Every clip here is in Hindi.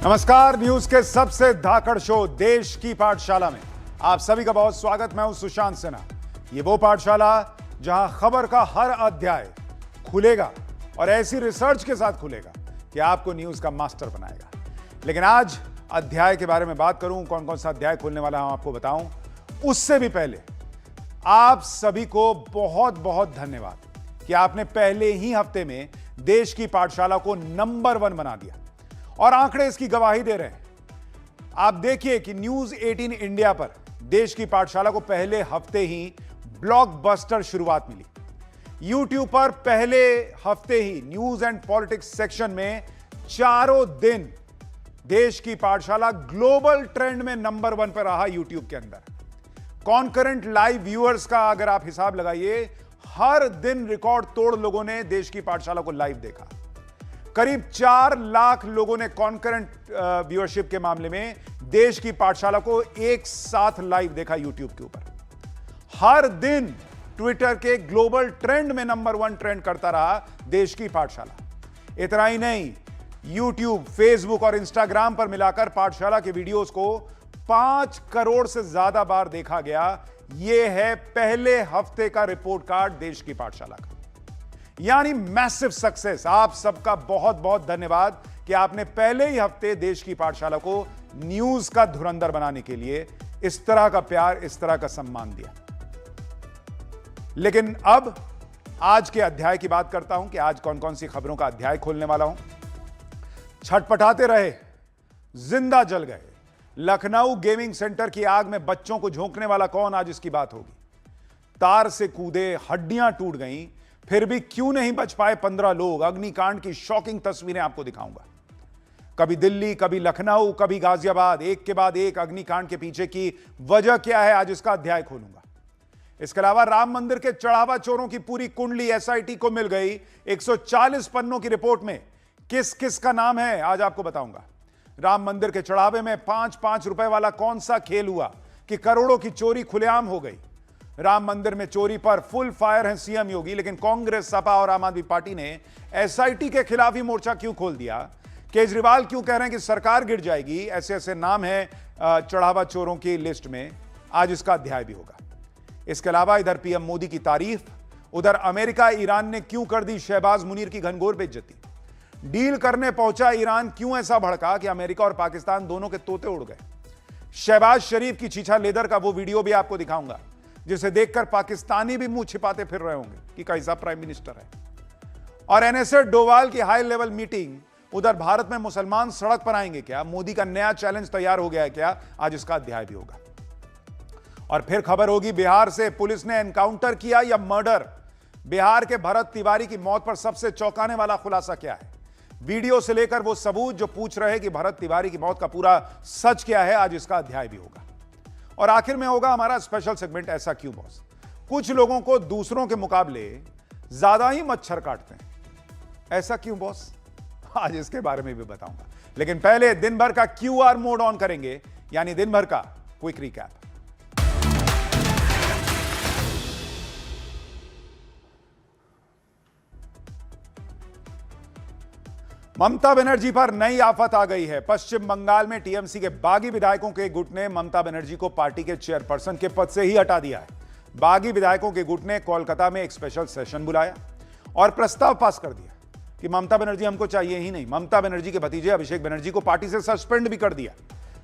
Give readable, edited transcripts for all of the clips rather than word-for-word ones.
नमस्कार। न्यूज के सबसे धाकड़ शो देश की पाठशाला में आप सभी का बहुत स्वागत। मैं हूं सुशांत सिन्हा। ये वो पाठशाला जहां खबर का हर अध्याय खुलेगा और ऐसी रिसर्च के साथ खुलेगा कि आपको न्यूज का मास्टर बनाएगा। लेकिन आज अध्याय के बारे में बात करूं, कौन कौन सा अध्याय खुलने वाला है आपको बताऊं, उससे भी पहले आप सभी को बहुत बहुत धन्यवाद कि आपने पहले ही हफ्ते में देश की पाठशाला को नंबर 1 बना दिया और आंकड़े इसकी गवाही दे रहे हैं। आप देखिए कि न्यूज 18 इंडिया पर देश की पाठशाला को पहले हफ्ते ही ब्लॉकबस्टर शुरुआत मिली। यूट्यूब पर पहले हफ्ते ही न्यूज एंड पॉलिटिक्स सेक्शन में चारों दिन देश की पाठशाला ग्लोबल ट्रेंड में नंबर 1 पर रहा। यूट्यूब के अंदर कॉन्करेंट लाइव व्यूअर्स का अगर आप हिसाब लगाइए, हर दिन रिकॉर्ड तोड़ लोगों ने देश की पाठशाला को लाइव देखा। करीब 4 लाख लोगों ने कॉन्करेंट व्यूअरशिप के मामले में देश की पाठशाला को एक साथ लाइव देखा यूट्यूब के ऊपर। हर दिन ट्विटर के ग्लोबल ट्रेंड में नंबर 1 ट्रेंड करता रहा देश की पाठशाला। इतना ही नहीं, यूट्यूब, फेसबुक और इंस्टाग्राम पर मिलाकर पाठशाला के वीडियोस को 5 करोड़ से ज्यादा बार देखा गया। यह है पहले हफ्ते का रिपोर्ट कार्ड देश की पाठशाला का, यानी मैसिव सक्सेस। आप सबका बहुत बहुत धन्यवाद कि आपने पहले ही हफ्ते देश की पाठशाला को न्यूज का धुरंधर बनाने के लिए इस तरह का प्यार, इस तरह का सम्मान दिया। लेकिन अब आज के अध्याय की बात करता हूं कि आज कौन कौन सी खबरों का अध्याय खोलने वाला हूं। छटपटाते रहे, जिंदा जल गए। लखनऊ गेमिंग सेंटर की आग में बच्चों को झोंकने वाला कौन, आज इसकी बात होगी। तार से कूदे, हड्डियां टूट गईं, फिर भी क्यों नहीं बच पाए 15 लोग। अग्निकांड की शॉकिंग तस्वीरें आपको दिखाऊंगा। कभी दिल्ली, कभी लखनऊ, कभी गाजियाबाद, एक के बाद एक अग्निकांड के पीछे की वजह क्या है, आज इसका अध्याय खोलूंगा। इसके अलावा राम मंदिर के चढ़ावा चोरों की पूरी कुंडली एसआईटी को मिल गई। 140 पन्नों की रिपोर्ट में किस किस का नाम है, आज आपको बताऊंगा। राम मंदिर के चढ़ावे में 5-5 रुपए वाला कौन सा खेल हुआ कि करोड़ों की चोरी खुलेआम हो गई। राम मंदिर में चोरी पर फुल फायर हैं सीएम योगी, लेकिन कांग्रेस, सपा और आम आदमी पार्टी ने एसआईटी के खिलाफ ही मोर्चा क्यों खोल दिया। केजरीवाल क्यों कह रहे हैं कि सरकार गिर जाएगी। ऐसे ऐसे नाम हैं चढ़ावा चोरों की लिस्ट में, आज इसका अध्याय भी होगा। इसके अलावा इधर पीएम मोदी की तारीफ, उधर अमेरिका ईरान ने क्यों कर दी शहबाज मुनीर की घनघोर बेइज्जती। डील करने पहुंचा ईरान क्यों ऐसा भड़का कि अमेरिका और पाकिस्तान दोनों के तोते उड़ गए। शहबाज शरीफ की छीछा लेदर का वो वीडियो भी आपको दिखाऊंगा, जिसे देखकर पाकिस्तानी भी मुंह छिपाते फिर रहे होंगे कि कैसा प्राइम मिनिस्टर है। और एनएसए डोवाल की हाई लेवल मीटिंग, उधर भारत में मुसलमान सड़क पर आएंगे क्या, मोदी का नया चैलेंज तैयार हो गया है क्या, आज इसका अध्याय भी होगा। और फिर खबर होगी बिहार से, पुलिस ने एनकाउंटर किया या मर्डर। बिहार के भरत तिवारी की मौत पर सबसे चौंकाने वाला खुलासा क्या है। वीडियो से लेकर वो सबूत जो पूछ रहे कि भरत तिवारी की मौत का पूरा सच क्या है, आज इसका अध्याय भी होगा। और आखिर में होगा हमारा स्पेशल सेगमेंट ऐसा क्यों बॉस। कुछ लोगों को दूसरों के मुकाबले ज्यादा ही मच्छर काटते हैं, ऐसा क्यों बॉस, आज इसके बारे में भी बताऊंगा। लेकिन पहले दिन भर का क्यूआर मोड ऑन करेंगे, यानी दिन भर का क्विक रिकैप। ममता बनर्जी पर नई आफत आ गई है। पश्चिम बंगाल में टीएमसी के बागी विधायकों के गुट ने ममता बनर्जी को पार्टी के चेयरपर्सन के पद से ही हटा दिया है। बागी विधायकों के गुट ने कोलकाता में एक स्पेशल सेशन बुलाया और प्रस्ताव पास कर दिया कि ममता बनर्जी हमको चाहिए ही नहीं। ममता बनर्जी के भतीजे अभिषेक बनर्जी को पार्टी से सस्पेंड भी कर दिया।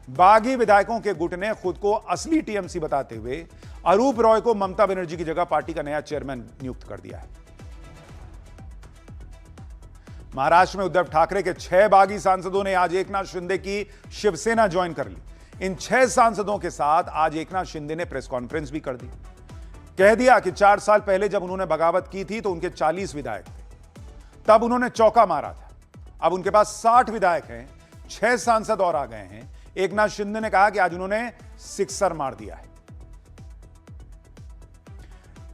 बागी विधायकों के गुट ने खुद को असली टीएमसी बताते हुए अरूप रॉय को ममता बनर्जी की जगह पार्टी का नया चेयरमैन नियुक्त कर दिया है। महाराष्ट्र में उद्धव ठाकरे के 6 बागी सांसदों ने आज एकनाथ शिंदे की शिवसेना ज्वाइन कर ली। इन 6 सांसदों के साथ आज एकनाथ शिंदे ने प्रेस कॉन्फ्रेंस भी कर दी। कह दिया कि 4 साल पहले जब उन्होंने बगावत की थी तो उनके 40 विधायक थे, तब उन्होंने चौका मारा था। अब उनके पास 60 विधायक हैं, 6 सांसद और आ गए हैं। एकनाथ शिंदे ने कहा कि आज उन्होंने सिक्सर मार दिया है।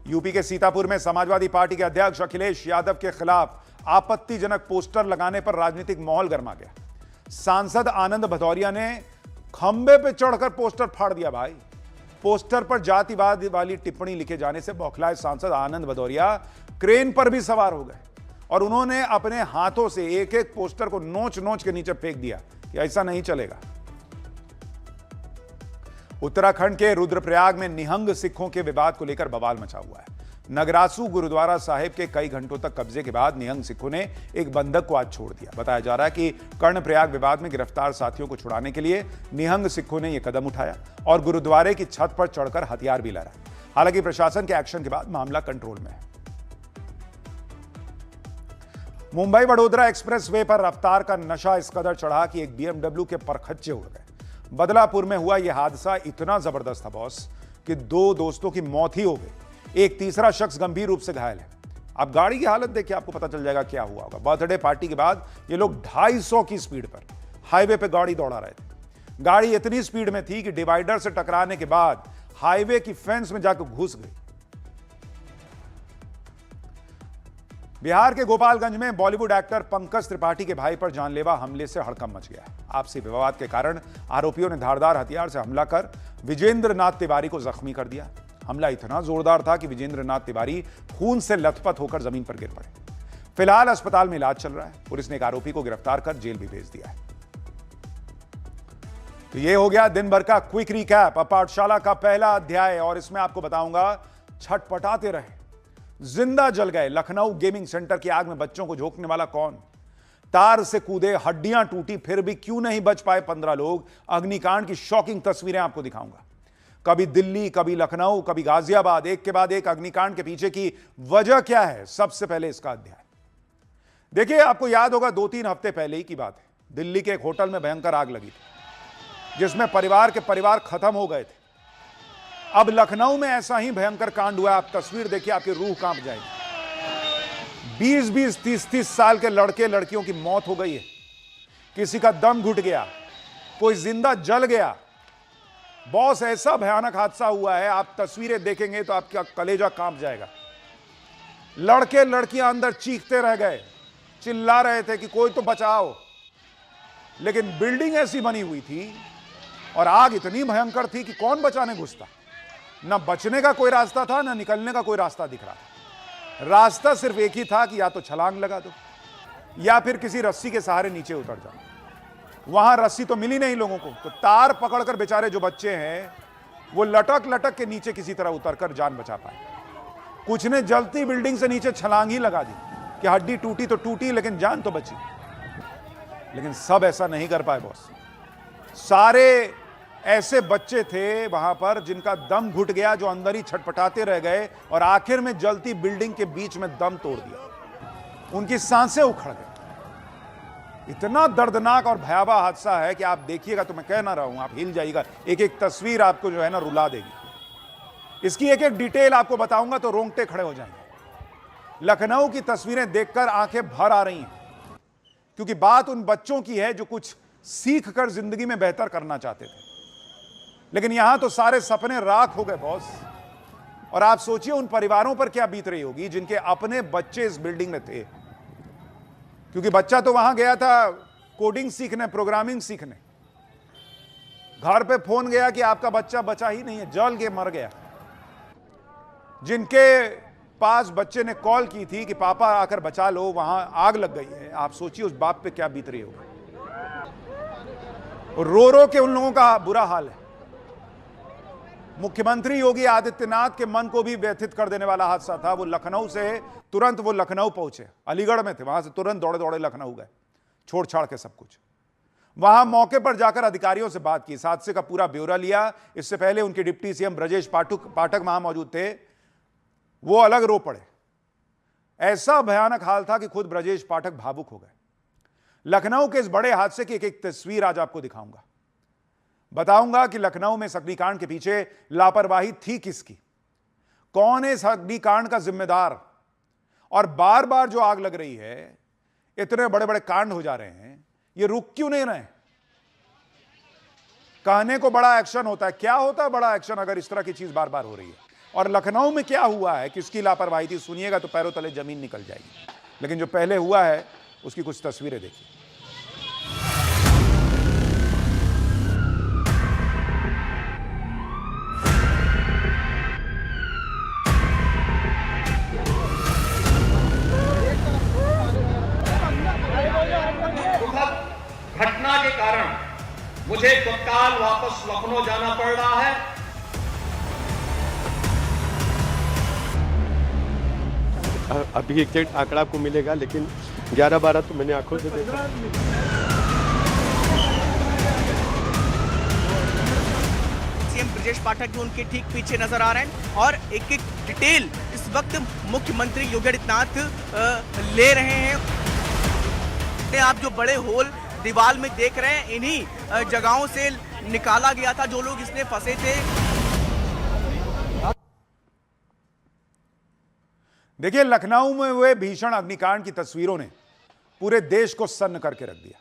यूपी के सीतापुर में समाजवादी पार्टी के अध्यक्ष अखिलेश यादव के खिलाफ आपत्तिजनक पोस्टर लगाने पर राजनीतिक माहौल गर्मा गया। सांसद आनंद भदौरिया ने खंबे पे चढ़कर पोस्टर फाड़ दिया। भाई, पोस्टर पर जातिवाद वाली टिप्पणी लिखे जाने से बौखलाए सांसद आनंद भदौरिया क्रेन पर भी सवार हो गए और उन्होंने अपने हाथों से एक एक पोस्टर को नोच नोच के नीचे फेंक दिया कि ऐसा नहीं चलेगा। उत्तराखंड के रुद्रप्रयाग में निहंग सिखों के विवाद को लेकर बवाल मचा हुआ है। नगरासू गुरुद्वारा साहिब के कई घंटों तक कब्जे के बाद निहंग सिखों ने एक बंधक को आज छोड़ दिया। बताया जा रहा है कि कर्णप्रयाग विवाद में गिरफ्तार साथियों को छुड़ाने के लिए निहंग सिखों ने यह कदम उठाया और गुरुद्वारे की छत पर चढ़कर हथियार भी लहराए। हालांकि प्रशासन के एक्शन के बाद मामला कंट्रोल में है। मुंबई वडोदरा एक्सप्रेस वे पर रफ्तार का नशा इस कदर चढ़ा कि एक बीएमडब्ल्यू के परखच्चे उड़ गए। बदलापुर में हुआ यह हादसा इतना जबरदस्त था बॉस कि 2 दोस्तों की मौत ही हो गई। एक तीसरा शख्स गंभीर रूप से घायल है। अब गाड़ी की हालत देखिए, आपको पता चल जाएगा क्या हुआ होगा। बर्थडे पार्टी के बाद ये लोग 250 की स्पीड पर हाईवे पे गाड़ी दौड़ा रहे थे। गाड़ी इतनी स्पीड में थी कि डिवाइडर से टकराने के बाद हाईवे की फेंस में जाकर घुस गई। बिहार के गोपालगंज में बॉलीवुड एक्टर पंकज त्रिपाठी के भाई पर जानलेवा हमले से हड़कंप मच गया। आपसी विवाद के कारण आरोपियों ने धारदार हथियार से हमला कर विजेंद्र नाथ तिवारी को जख्मी कर दिया। हमला इतना जोरदार था कि विजेंद्र नाथ तिवारी खून से लथपथ होकर जमीन पर गिर पड़े। फिलहाल अस्पताल में इलाज चल रहा है। पुलिस ने एक आरोपी को गिरफ्तार कर जेल भी भेज दिया है। तो यह हो गया दिन भर का क्विक रिकैप, पाठशाला का पहला अध्याय। और इसमें आपको बताऊंगा, छटपटाते रहे, जिंदा जल गए। लखनऊ गेमिंग सेंटर की आग में बच्चों को झोंकने वाला कौन? तार से कूदे, हड्डियां टूटी, फिर भी क्यों नहीं बच पाए 15 लोग। अग्निकांड की शॉकिंग तस्वीरें आपको दिखाऊंगा। कभी दिल्ली, कभी लखनऊ, कभी गाजियाबाद, एक के बाद एक अग्निकांड के पीछे की वजह क्या है, सबसे पहले इसका अध्याय देखिए। आपको याद होगा 2-3 हफ्ते पहले ही की बात है। दिल्ली के एक होटल में भयंकर आग लगी थी जिसमें परिवार के परिवार खत्म हो गए थे। अब लखनऊ में ऐसा ही भयंकर कांड हुआ। आप तस्वीर देखिए, आपकी रूह कांप जाएगी। 20-20, 30-30 साल के लड़के लड़कियों की मौत हो गई है। किसी का दम घुट गया, कोई जिंदा जल गया। बॉस, ऐसा भयानक हादसा हुआ है, आप तस्वीरें देखेंगे तो आपका कलेजा कांप जाएगा। लड़के लड़कियां अंदर चीखते रह गए, चिल्ला रहे थे कि कोई तो बचाओ। लेकिन बिल्डिंग ऐसी बनी हुई थी और आग इतनी भयंकर थी कि कौन बचाने घुसता। ना बचने का कोई रास्ता था, ना निकलने का कोई रास्ता दिख रहा था। रास्ता सिर्फ एक ही था कि या तो छलांग लगा दो या फिर किसी रस्सी के सहारे नीचे उतर जाओ। वहां रस्सी तो मिली नहीं लोगों को, तो तार पकड़कर बेचारे जो बच्चे हैं वो लटक लटक के नीचे किसी तरह उतरकर जान बचा पाए। कुछ ने जलती बिल्डिंग से नीचे छलांग ही लगा दी कि हड्डी टूटी तो टूटी, लेकिन जान तो बची। लेकिन सब ऐसा नहीं कर पाए बॉस। सारे ऐसे बच्चे थे वहां पर जिनका दम घुट गया, जो अंदर ही छटपटाते रह गए और आखिर में जलती बिल्डिंग के बीच में दम तोड़ दिया। उनकी सांसें उखड़ गई। इतना दर्दनाक और भयावह हादसा है कि आप देखिएगा तो मैं कह ना रहा हूं, आप हिल जाइएगा। एक एक तस्वीर आपको जो है ना रुला देगी। इसकी एक एक डिटेल आपको बताऊंगा तो रोंगटे खड़े हो जाएंगे। लखनऊ की तस्वीरें देखकर आंखें भर आ रही हैं, क्योंकि बात उन बच्चों की है जो कुछ सीख कर जिंदगी में बेहतर करना चाहते थे। लेकिन यहां तो सारे सपने राख हो गए बॉस। और आप सोचिए उन परिवारों पर क्या बीत रही होगी जिनके अपने बच्चे इस बिल्डिंग में थे। क्योंकि बच्चा तो वहां गया था कोडिंग सीखने, प्रोग्रामिंग सीखने। घर पे फोन गया कि आपका बच्चा बचा ही नहीं है, जल के मर गया। जिनके पास बच्चे ने कॉल की थी कि पापा आकर बचा लो, वहां आग लग गई है। आप सोचिए उस बाप पे क्या बीत रही होगी। रो रो के उन लोगों का बुरा हाल है। मुख्यमंत्री योगी आदित्यनाथ के मन को भी व्यथित कर देने वाला हादसा था। वो लखनऊ से तुरंत वो लखनऊ पहुंचे, अलीगढ़ में थे, वहां से तुरंत दौड़े दौड़े लखनऊ गए, छोड़ छाड़ के सब कुछ। वहां मौके पर जाकर अधिकारियों से बात की, इस हादसे का पूरा ब्यौरा लिया। इससे पहले उनके डिप्टी सीएम ब्रजेश पाठक वहां मौजूद थे, वो अलग रो पड़े। ऐसा भयानक हाल था कि खुद ब्रजेश पाठक भावुक हो गए। लखनऊ के इस बड़े हादसे की एक एक तस्वीर आज आपको दिखाऊंगा। बताऊंगा कि लखनऊ में इस अग्निकांड के पीछे लापरवाही थी किसकी, कौन है इस अग्निकांड का जिम्मेदार, और बार बार जो आग लग रही है, इतने बड़े बड़े कांड हो जा रहे हैं, ये रुक क्यों नहीं रहे। कहने को बड़ा एक्शन होता है, क्या होता है बड़ा एक्शन अगर इस तरह की चीज बार बार हो रही है। और लखनऊ में क्या हुआ है, किसकी लापरवाही थी, सुनिएगा तो पैरों तले जमीन निकल जाएगी। लेकिन जो पहले हुआ है उसकी कुछ तस्वीरें देखिए। मुझे तत्काल वापस लखनऊ जाना पड़ रहा है। अभी एग्जैक्ट आंकड़ा आपको मिलेगा, लेकिन 11-12 तो मैंने आंखों से देखा। सीएम ब्रजेश पाठक भी उनके ठीक पीछे नजर आ रहे हैं और एक एक डिटेल इस वक्त मुख्यमंत्री योगी आदित्यनाथ ले रहे हैं। आप जो बड़े होल दीवार में देख रहे हैं, इन्हीं जगहों से निकाला गया था जो लोग इसमें फंसे थे। देखिए, लखनऊ में हुए भीषण अग्निकांड की तस्वीरों ने पूरे देश को सन्न करके रख दिया।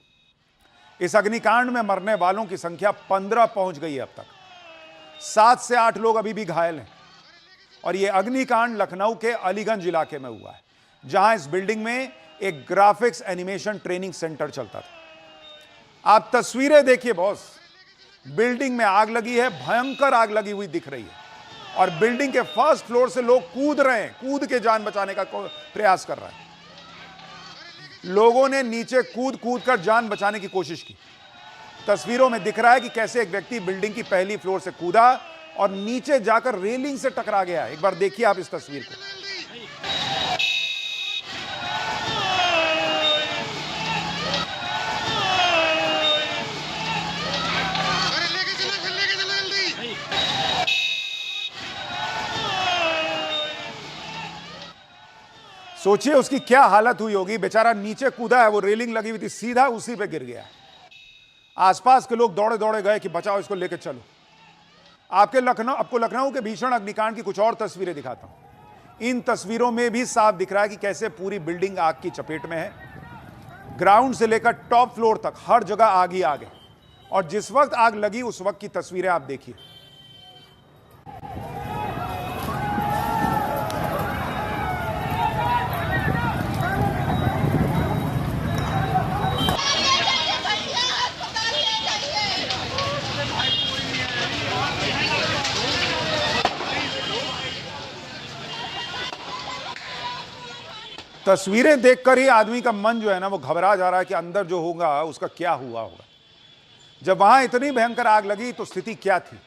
इस अग्निकांड में मरने वालों की संख्या 15 पहुंच गई है। अब तक 7 से 8 लोग अभी भी घायल हैं। और यह अग्निकांड लखनऊ के अलीगंज इलाके में हुआ है, जहां इस बिल्डिंग में एक ग्राफिक्स एनिमेशन ट्रेनिंग सेंटर चलता था। आप तस्वीरें देखिए बॉस, बिल्डिंग में आग लगी है, भयंकर आग लगी हुई दिख रही है और बिल्डिंग के फर्स्ट फ्लोर से लोग कूद रहे हैं, कूद के जान बचाने का प्रयास कर रहे हैं। लोगों ने नीचे कूद कूद कर जान बचाने की कोशिश की। तस्वीरों में दिख रहा है कि कैसे एक व्यक्ति बिल्डिंग की पहली फ्लोर से कूदा और नीचे जाकर रेलिंग से टकरा गया। एक बार देखिए आप इस तस्वीर को। सोचिए उसकी क्या हालत हुई होगी। बेचारा नीचे कूदा है, वो रेलिंग लगी हुई थी, सीधा उसी पे गिर गया। आसपास के लोग दौड़े दौड़े गए कि बचाओ इसको, लेके चलो। आपको लखनऊ के भीषण अग्निकांड की कुछ और तस्वीरें दिखाता हूं। इन तस्वीरों में भी साफ दिख रहा है कि कैसे पूरी बिल्डिंग आग की चपेट में है। ग्राउंड से लेकर टॉप फ्लोर तक हर जगह आग ही आग है। और जिस वक्त आग लगी उस वक्त की तस्वीरें आप देखिए। तस्वीरें देखकर ही आदमी का मन जो है ना, वो घबरा जा रहा है कि अंदर जो होगा उसका क्या हुआ होगा। जब वहां इतनी भयंकर आग लगी तो स्थिति क्या थी।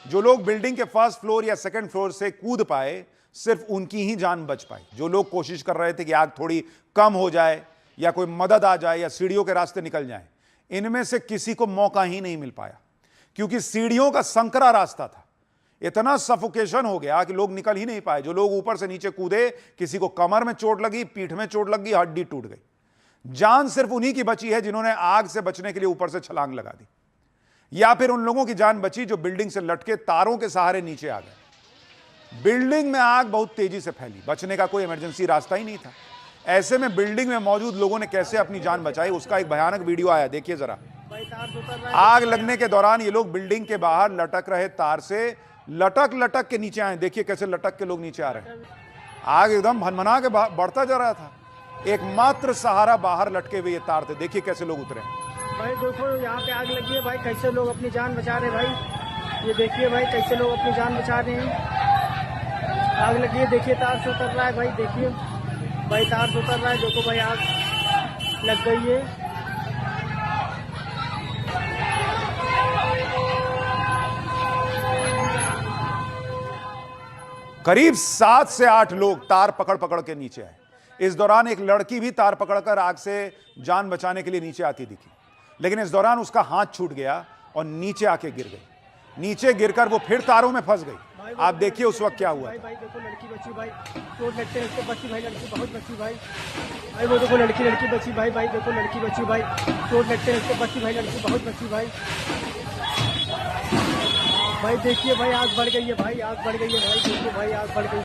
जो लोग बिल्डिंग के फर्स्ट फ्लोर या सेकंड फ्लोर से कूद पाए, सिर्फ उनकी ही जान बच पाई। जो लोग कोशिश कर रहे थे कि आग थोड़ी कम हो जाए या कोई मदद आ जाए या सीढ़ियों के रास्ते निकल जाए, इनमें से किसी को मौका ही नहीं मिल पाया, क्योंकि सीढ़ियों का संकरा रास्ता था। इतना सफोकेशन हो गया कि लोग निकल ही नहीं पाए। जो लोग ऊपर से नीचे कूदे, किसी को कमर में चोट लगी, पीठ में चोट लगी, हड्डी टूट गई। जान सिर्फ उन्हीं की बची है जिन्होंने आग से बचने के लिए ऊपर से छलांग लगा दी, या फिर उन लोगों की जान बची जो बिल्डिंग से लटके तारों के सहारे नीचे आ गए। बिल्डिंग में आग बहुत तेजी से फैली, बचने का कोई इमरजेंसी रास्ता ही नहीं था। ऐसे में बिल्डिंग में मौजूद लोगों ने कैसे अपनी जान बचाई, उसका एक भयानक वीडियो आया, देखिए जरा। आग लगने के दौरान ये लोग बिल्डिंग के बाहर लटक रहे तार से लटक लटक के नीचे आए। देखिए कैसे लटक के लोग नीचे आ रहे हैं। आग एकदम भनभना के बढ़ता जा रहा था। एकमात्र सहारा बाहर लटके हुए ये तार थे। देखिए कैसे लोग उतरे। भाई देखो यहाँ पे आग लगी है भाई, कैसे लोग अपनी जान बचा रहे हैं भाई। ये देखिए भाई कैसे लोग अपनी जान बचा रहे हैं। आग लगी है, देखिए तार से उतर रहा है भाई। देखिए भाई तार से उतर रहा है, देखो भाई आग लग गई है। करीब 7 से 8 लोग तार पकड़ पकड़ के नीचे आए। इस दौरान एक लड़की भी तार पकड़कर आग से जान बचाने के लिए नीचे आती दिखी, लेकिन इस दौरान उसका हाथ छूट गया और नीचे आके गिर गई। नीचे गिरकर वो फिर तारों में फंस गई। आप देखिए उस वक्त क्या हुआ। भाई देखो लड़की बची भाई, चोट लगते हैं इसको बची भाई, लड़की बहुत बची भाई। भाई वो देखो लड़की बची भाई। भाई देखो लड़की बची भाई, चोट लगते हैं इसको बची भाई, लड़की बहुत बची भाई। भाई देखिए भाई आग बढ़ गई है भाई, आग बढ़ गई है भाई। देखिए भाई आग बढ़ गई।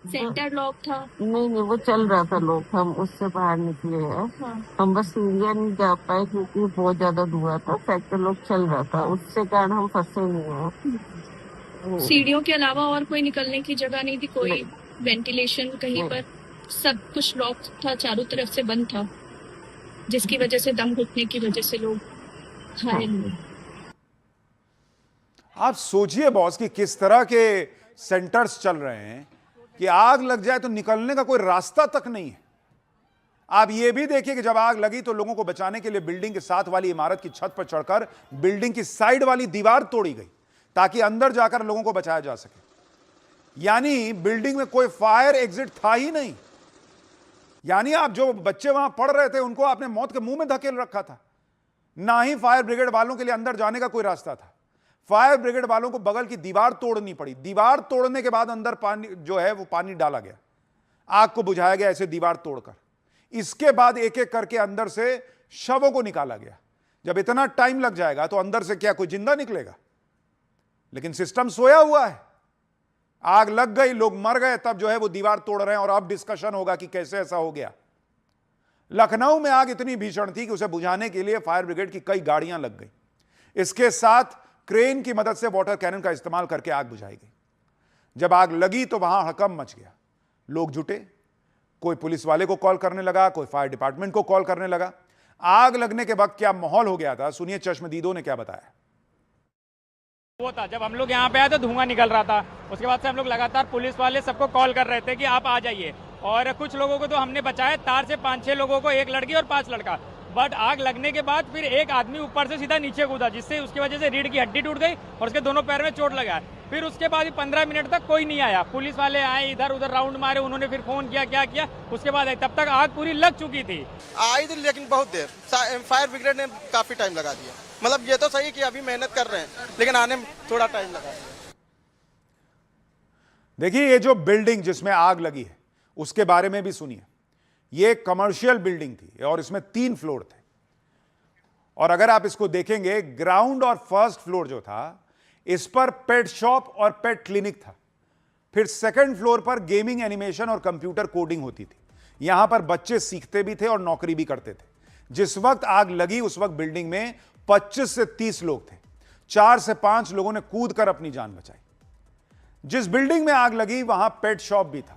सेंटर लॉक था? नहीं वो चल रहा था लोग, हम उससे बाहर निकले हैं। हम बस सीढ़ियाँ नहीं जा पाए क्योंकि बहुत ज्यादा धुआं था। सेक्टर लॉक चल रहा था, उससे कारण हम फंसे नहीं हैं। सीढ़ियों के अलावा और कोई निकलने की जगह नहीं थी, कोई वेंटिलेशन कहीं पर? सब कुछ लॉक था, चारों तरफ से बंद था, जिसकी वजह से दम घुटने की वजह से लोग घायल हुए। आप सोचिए बॉस कि किस तरह के सेंटर्स चल रहे हैं कि आग लग जाए तो निकलने का कोई रास्ता तक नहीं है। आप यह भी देखिए कि जब आग लगी तो लोगों को बचाने के लिए बिल्डिंग के साथ वाली इमारत की छत पर चढ़कर बिल्डिंग की साइड वाली दीवार तोड़ी गई ताकि अंदर जाकर लोगों को बचाया जा सके। यानी बिल्डिंग में कोई फायर एग्जिट था ही नहीं। यानी आप जो बच्चे वहां पढ़ रहे थे उनको आपने मौत के मुंह में धकेल रखा था। ना ही फायर ब्रिगेड वालों के लिए अंदर जाने का कोई रास्ता था। फायर ब्रिगेड वालों को बगल की दीवार तोड़नी पड़ी। दीवार तोड़ने के बाद अंदर पानी जो है वो पानी डाला गया, आग को बुझाया गया ऐसे दीवार तोड़कर। इसके बाद एक एक करके अंदर से शवों को निकाला गया। जब इतना टाइम लग जाएगा तो अंदर से क्या कोई जिंदा निकलेगा? लेकिन सिस्टम सोया हुआ है। आग लग गई, लोग मर गए, तब जो है वो दीवार तोड़ रहे हैं और अब डिस्कशन होगा कि कैसे ऐसा हो गया। लखनऊ में आग इतनी भीषण थी कि उसे बुझाने के लिए फायर ब्रिगेड की कई गाड़ियां लग गई। इसके साथ क्रेन की मदद से वाटर कैनन का इस्तेमाल करके आग बुझाई गई। जब आग लगी तो वहां हड़कंप मच गया। लोग जुटे, कोई पुलिस वाले को कॉल करने लगा, कोई फायर डिपार्टमेंट को कॉल करने लगा। आग लगने के वक्त क्या माहौल हो गया था, सुनिए चश्मदीदों ने क्या बताया। वो था जब हम लोग यहाँ पे आए तो धुआं निकल रहा था। उसके बाद से हम लोग लगातार पुलिस वाले सबको कॉल कर रहे थे कि आप आ जाइए, और कुछ लोगों को तो हमने बचाया, तार से 5-6 लोगों को, 1 लड़की और 5 लड़का। बट आग लगने के बाद फिर एक आदमी ऊपर से सीधा नीचे कूदा, जिससे उसकी वजह से रीढ़ की हड्डी टूट गई और उसके दोनों पैर में चोट लगा। फिर उसके बाद 15 मिनट तक कोई नहीं आया। पुलिस वाले आए, इधर उधर राउंड मारे, उन्होंने फिर फोन किया, क्या किया, उसके बाद तब तक आग पूरी लग चुकी थी। आई थी लेकिन बहुत देर, फायर ब्रिगेड ने काफी टाइम लगा दिया। मतलब ये तो सही कि अभी मेहनत कर रहे हैं लेकिन आने में थोड़ा टाइम लगा। देखिए ये जो बिल्डिंग जिसमें आग लगी है उसके बारे में भी सुनिए। ये कमर्शियल बिल्डिंग थी और इसमें 3 फ्लोर थे, और अगर आप इसको देखेंगे ग्राउंड और फर्स्ट फ्लोर जो था इस पर पेट शॉप और पेट क्लिनिक था। फिर सेकंड फ्लोर पर गेमिंग, एनिमेशन और कंप्यूटर कोडिंग होती थी। यहां पर बच्चे सीखते भी थे और नौकरी भी करते थे। जिस वक्त आग लगी उस वक्त बिल्डिंग में 25 से 30 लोग थे। 4 से 5 लोगों ने कूद कर अपनी जान बचाई। जिस बिल्डिंग में आग लगी वहां पेट शॉप भी था।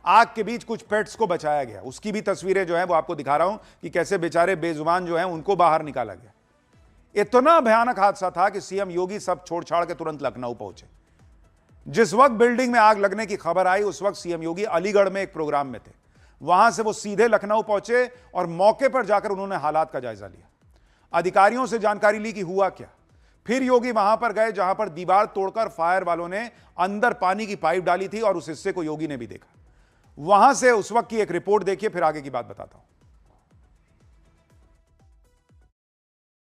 आग के बीच कुछ पेट्स को बचाया गया। उसकी भी तस्वीरें जो है वो आपको दिखा रहा हूं कि कैसे बेचारे बेजुबान जो हैं उनको बाहर निकाला गया। इतना भयानक हादसा था कि सीएम योगी सब छोड़ छाड़ के तुरंत लखनऊ पहुंचे। जिस वक्त बिल्डिंग में आग लगने की खबर आई उस वक्त सीएम योगी अलीगढ़ में एक प्रोग्राम में थे। वहां से वो सीधे लखनऊ पहुंचे और मौके पर जाकर उन्होंने हालात का जायजा लिया। अधिकारियों से जानकारी ली कि हुआ क्या। फिर योगी वहां पर गए जहां पर दीवार तोड़कर फायर वालों ने अंदर पानी की पाइप डाली थी और उस हिस्से को योगी ने भी देखा। वहां से उस वक्त की एक रिपोर्ट देखिए, फिर आगे की बात बताता हूं।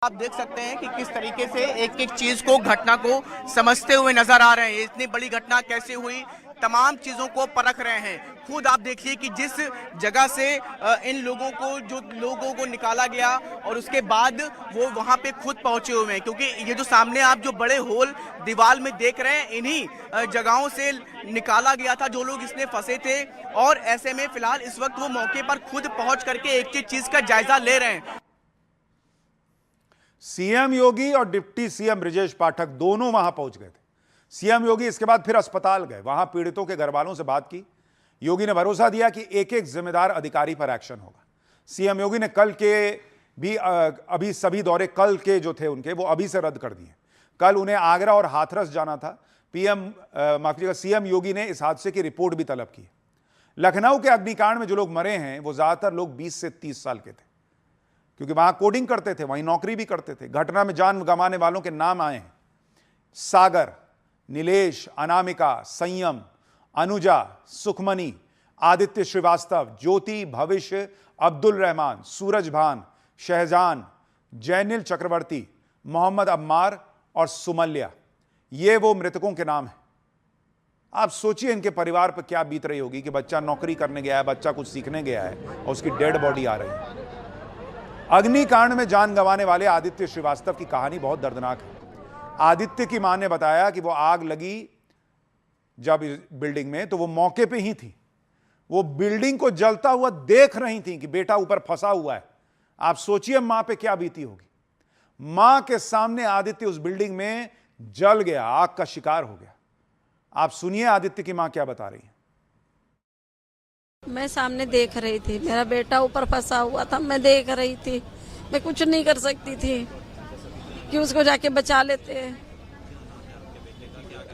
आप देख सकते हैं कि किस तरीके से एक एक चीज को, घटना को समझते हुए नजर आ रहे हैं। इतनी बड़ी घटना कैसे हुई, तमाम चीजों को परख रहे हैं। खुद आप देखिए कि जिस जगह से इन लोगों को, जो लोगों को निकाला गया और उसके बाद वो वहां पे खुद पहुंचे हुए हैं, क्योंकि ये जो सामने आप जो बड़े होल दीवार में देख रहे हैं इन्हीं जगहों से निकाला गया था जो लोग इसमें फंसे थे। और ऐसे में फिलहाल इस वक्त वो मौके पर खुद पहुंच करके एक एक चीज का जायजा ले रहे हैं। सीएम योगी और डिप्टी सीएम ब्रजेश पाठक दोनों वहां पहुंच गए थे। सीएम योगी इसके बाद फिर अस्पताल गए, वहां पीड़ितों के घर वालों से बात की। योगी ने भरोसा दिया कि एक एक जिम्मेदार अधिकारी पर एक्शन होगा। सीएम योगी ने कल के भी अभी सभी दौरे कल के जो थे उनके वो अभी से रद्द कर दिए। कल उन्हें आगरा और हाथरस जाना था। सीएम योगी ने इस हादसे की रिपोर्ट भी तलब की। लखनऊ के अग्निकांड में जो लोग मरे हैं वो ज्यादातर लोग 20 से 30 साल के थे, क्योंकि वहां कोडिंग करते थे, वहीं नौकरी भी करते थे। घटना में जान गंवाने वालों के नाम आए हैं: सागर, नीलेश, अनामिका, संयम, अनुजा, सुखमनी, आदित्य श्रीवास्तव, ज्योति, भविष्य, अब्दुल रहमान, सूरज भान, शहजान, जैनिल चक्रवर्ती, मोहम्मद अम्मार और सुमल्या। ये वो मृतकों के नाम हैं। आप सोचिए इनके परिवार पर क्या बीत रही होगी कि बच्चा नौकरी करने गया है, बच्चा कुछ सीखने गया है और उसकी डेड बॉडी आ रही है। अग्निकांड में जान गंवाने वाले आदित्य श्रीवास्तव की कहानी बहुत दर्दनाक है। आदित्य की मां ने बताया कि वो आग लगी जब बिल्डिंग में तो वो मौके पे ही थी। वो बिल्डिंग को जलता हुआ देख रही थी कि बेटा ऊपर फंसा हुआ है। आप सोचिए मां पे क्या बीती होगी। मां के सामने आदित्य उस बिल्डिंग में जल गया, आग का शिकार हो गया। आप सुनिए आदित्य की मां क्या बता रही है। मैं सामने देख रही थी, मेरा बेटा ऊपर फंसा हुआ था, मैं देख रही थी। मैं कुछ नहीं कर सकती थी कि उसको जाके बचा लेते।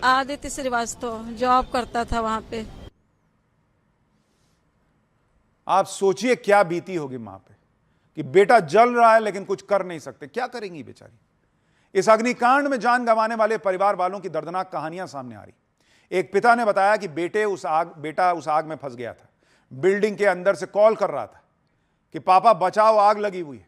आदित्य श्रीवास्तव जॉब करता था वहां पे। आप सोचिए क्या बीती होगी मां पे कि बेटा जल रहा है लेकिन कुछ कर नहीं सकते। क्या करेंगी बेचारी। इस अग्निकांड में जान गंवाने वाले परिवार वालों की दर्दनाक कहानियां सामने आ रही। एक पिता ने बताया कि बेटा उस आग में फंस गया था। बिल्डिंग के अंदर से कॉल कर रहा था कि पापा बचाओ, आग लगी हुई है।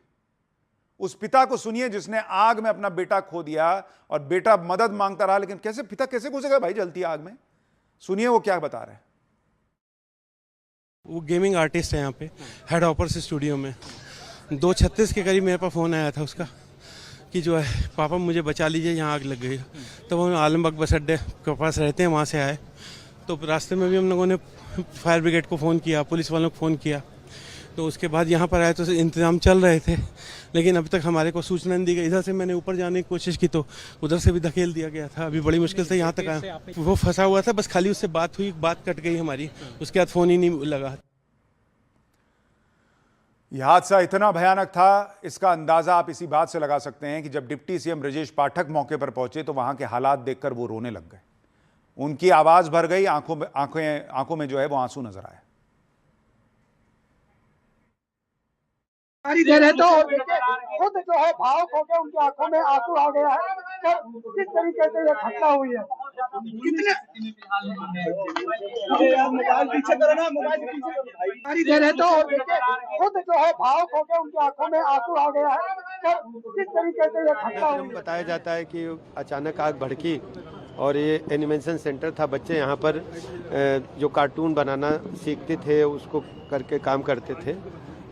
उस पिता को सुनिए जिसने आग में अपना बेटा खो दिया और बेटा मदद मांगता रहा, लेकिन पिता कैसे घुसेगा भाई जलती आग में। सुनिए वो क्या बता रहे हैं। वो गेमिंग आर्टिस्ट है यहाँ पे हेड ऑपर्स स्टूडियो में। 2:36 के करीब मेरे पास फ़ोन आया था उसका कि जो है पापा मुझे बचा लीजिए, यहाँ आग लग गई। तो वो आलमबाग बस अड्डे के पास रहते हैं, वहाँ से आए। तो रास्ते में भी हम लोगों ने फायर ब्रिगेड को फ़ोन किया, पुलिस वालों को फ़ोन किया। तो उसके बाद यहाँ पर आए तो इंतज़ाम चल रहे थे, लेकिन अभी तक हमारे को सूचना नहीं दी गई। इधर से मैंने ऊपर जाने की कोशिश की तो उधर से भी धकेल दिया गया था। अभी बड़ी मुश्किल से यहाँ तक आया। वो फंसा हुआ था, बस खाली उससे बात हुई, बात कट गई हमारी। उसके बाद फ़ोन ही नहीं लगा। यह हादसा इतना भयानक था, इसका अंदाजा आप इसी बात से लगा सकते हैं कि जब डिप्टी सीएम ब्रजेश पाठक मौके पर पहुंचे तो वहां के हालात देखकर वो रोने लग गए। उनकी आवाज भर गई, आंखों में जो है वो आंसू नजर आए। दे रहे तो खुद जो है भावुक हो गए, उनकी आंखों में आंसू आ गया है। किस तरीके से ये घटना हुई है। मोबाइल पीछे करो ना, मोबाइल पीछे दे रहे तो खुद जो है भावुक हो गए, उनकी आंखों में आंसू आ गया है। किस तरीके से ये घटना हुई। बताया जाता है कि अचानक आग भड़की और ये एनिमेशन सेंटर था। बच्चे यहाँ पर जो कार्टून बनाना सीखते थे उसको करके काम करते थे,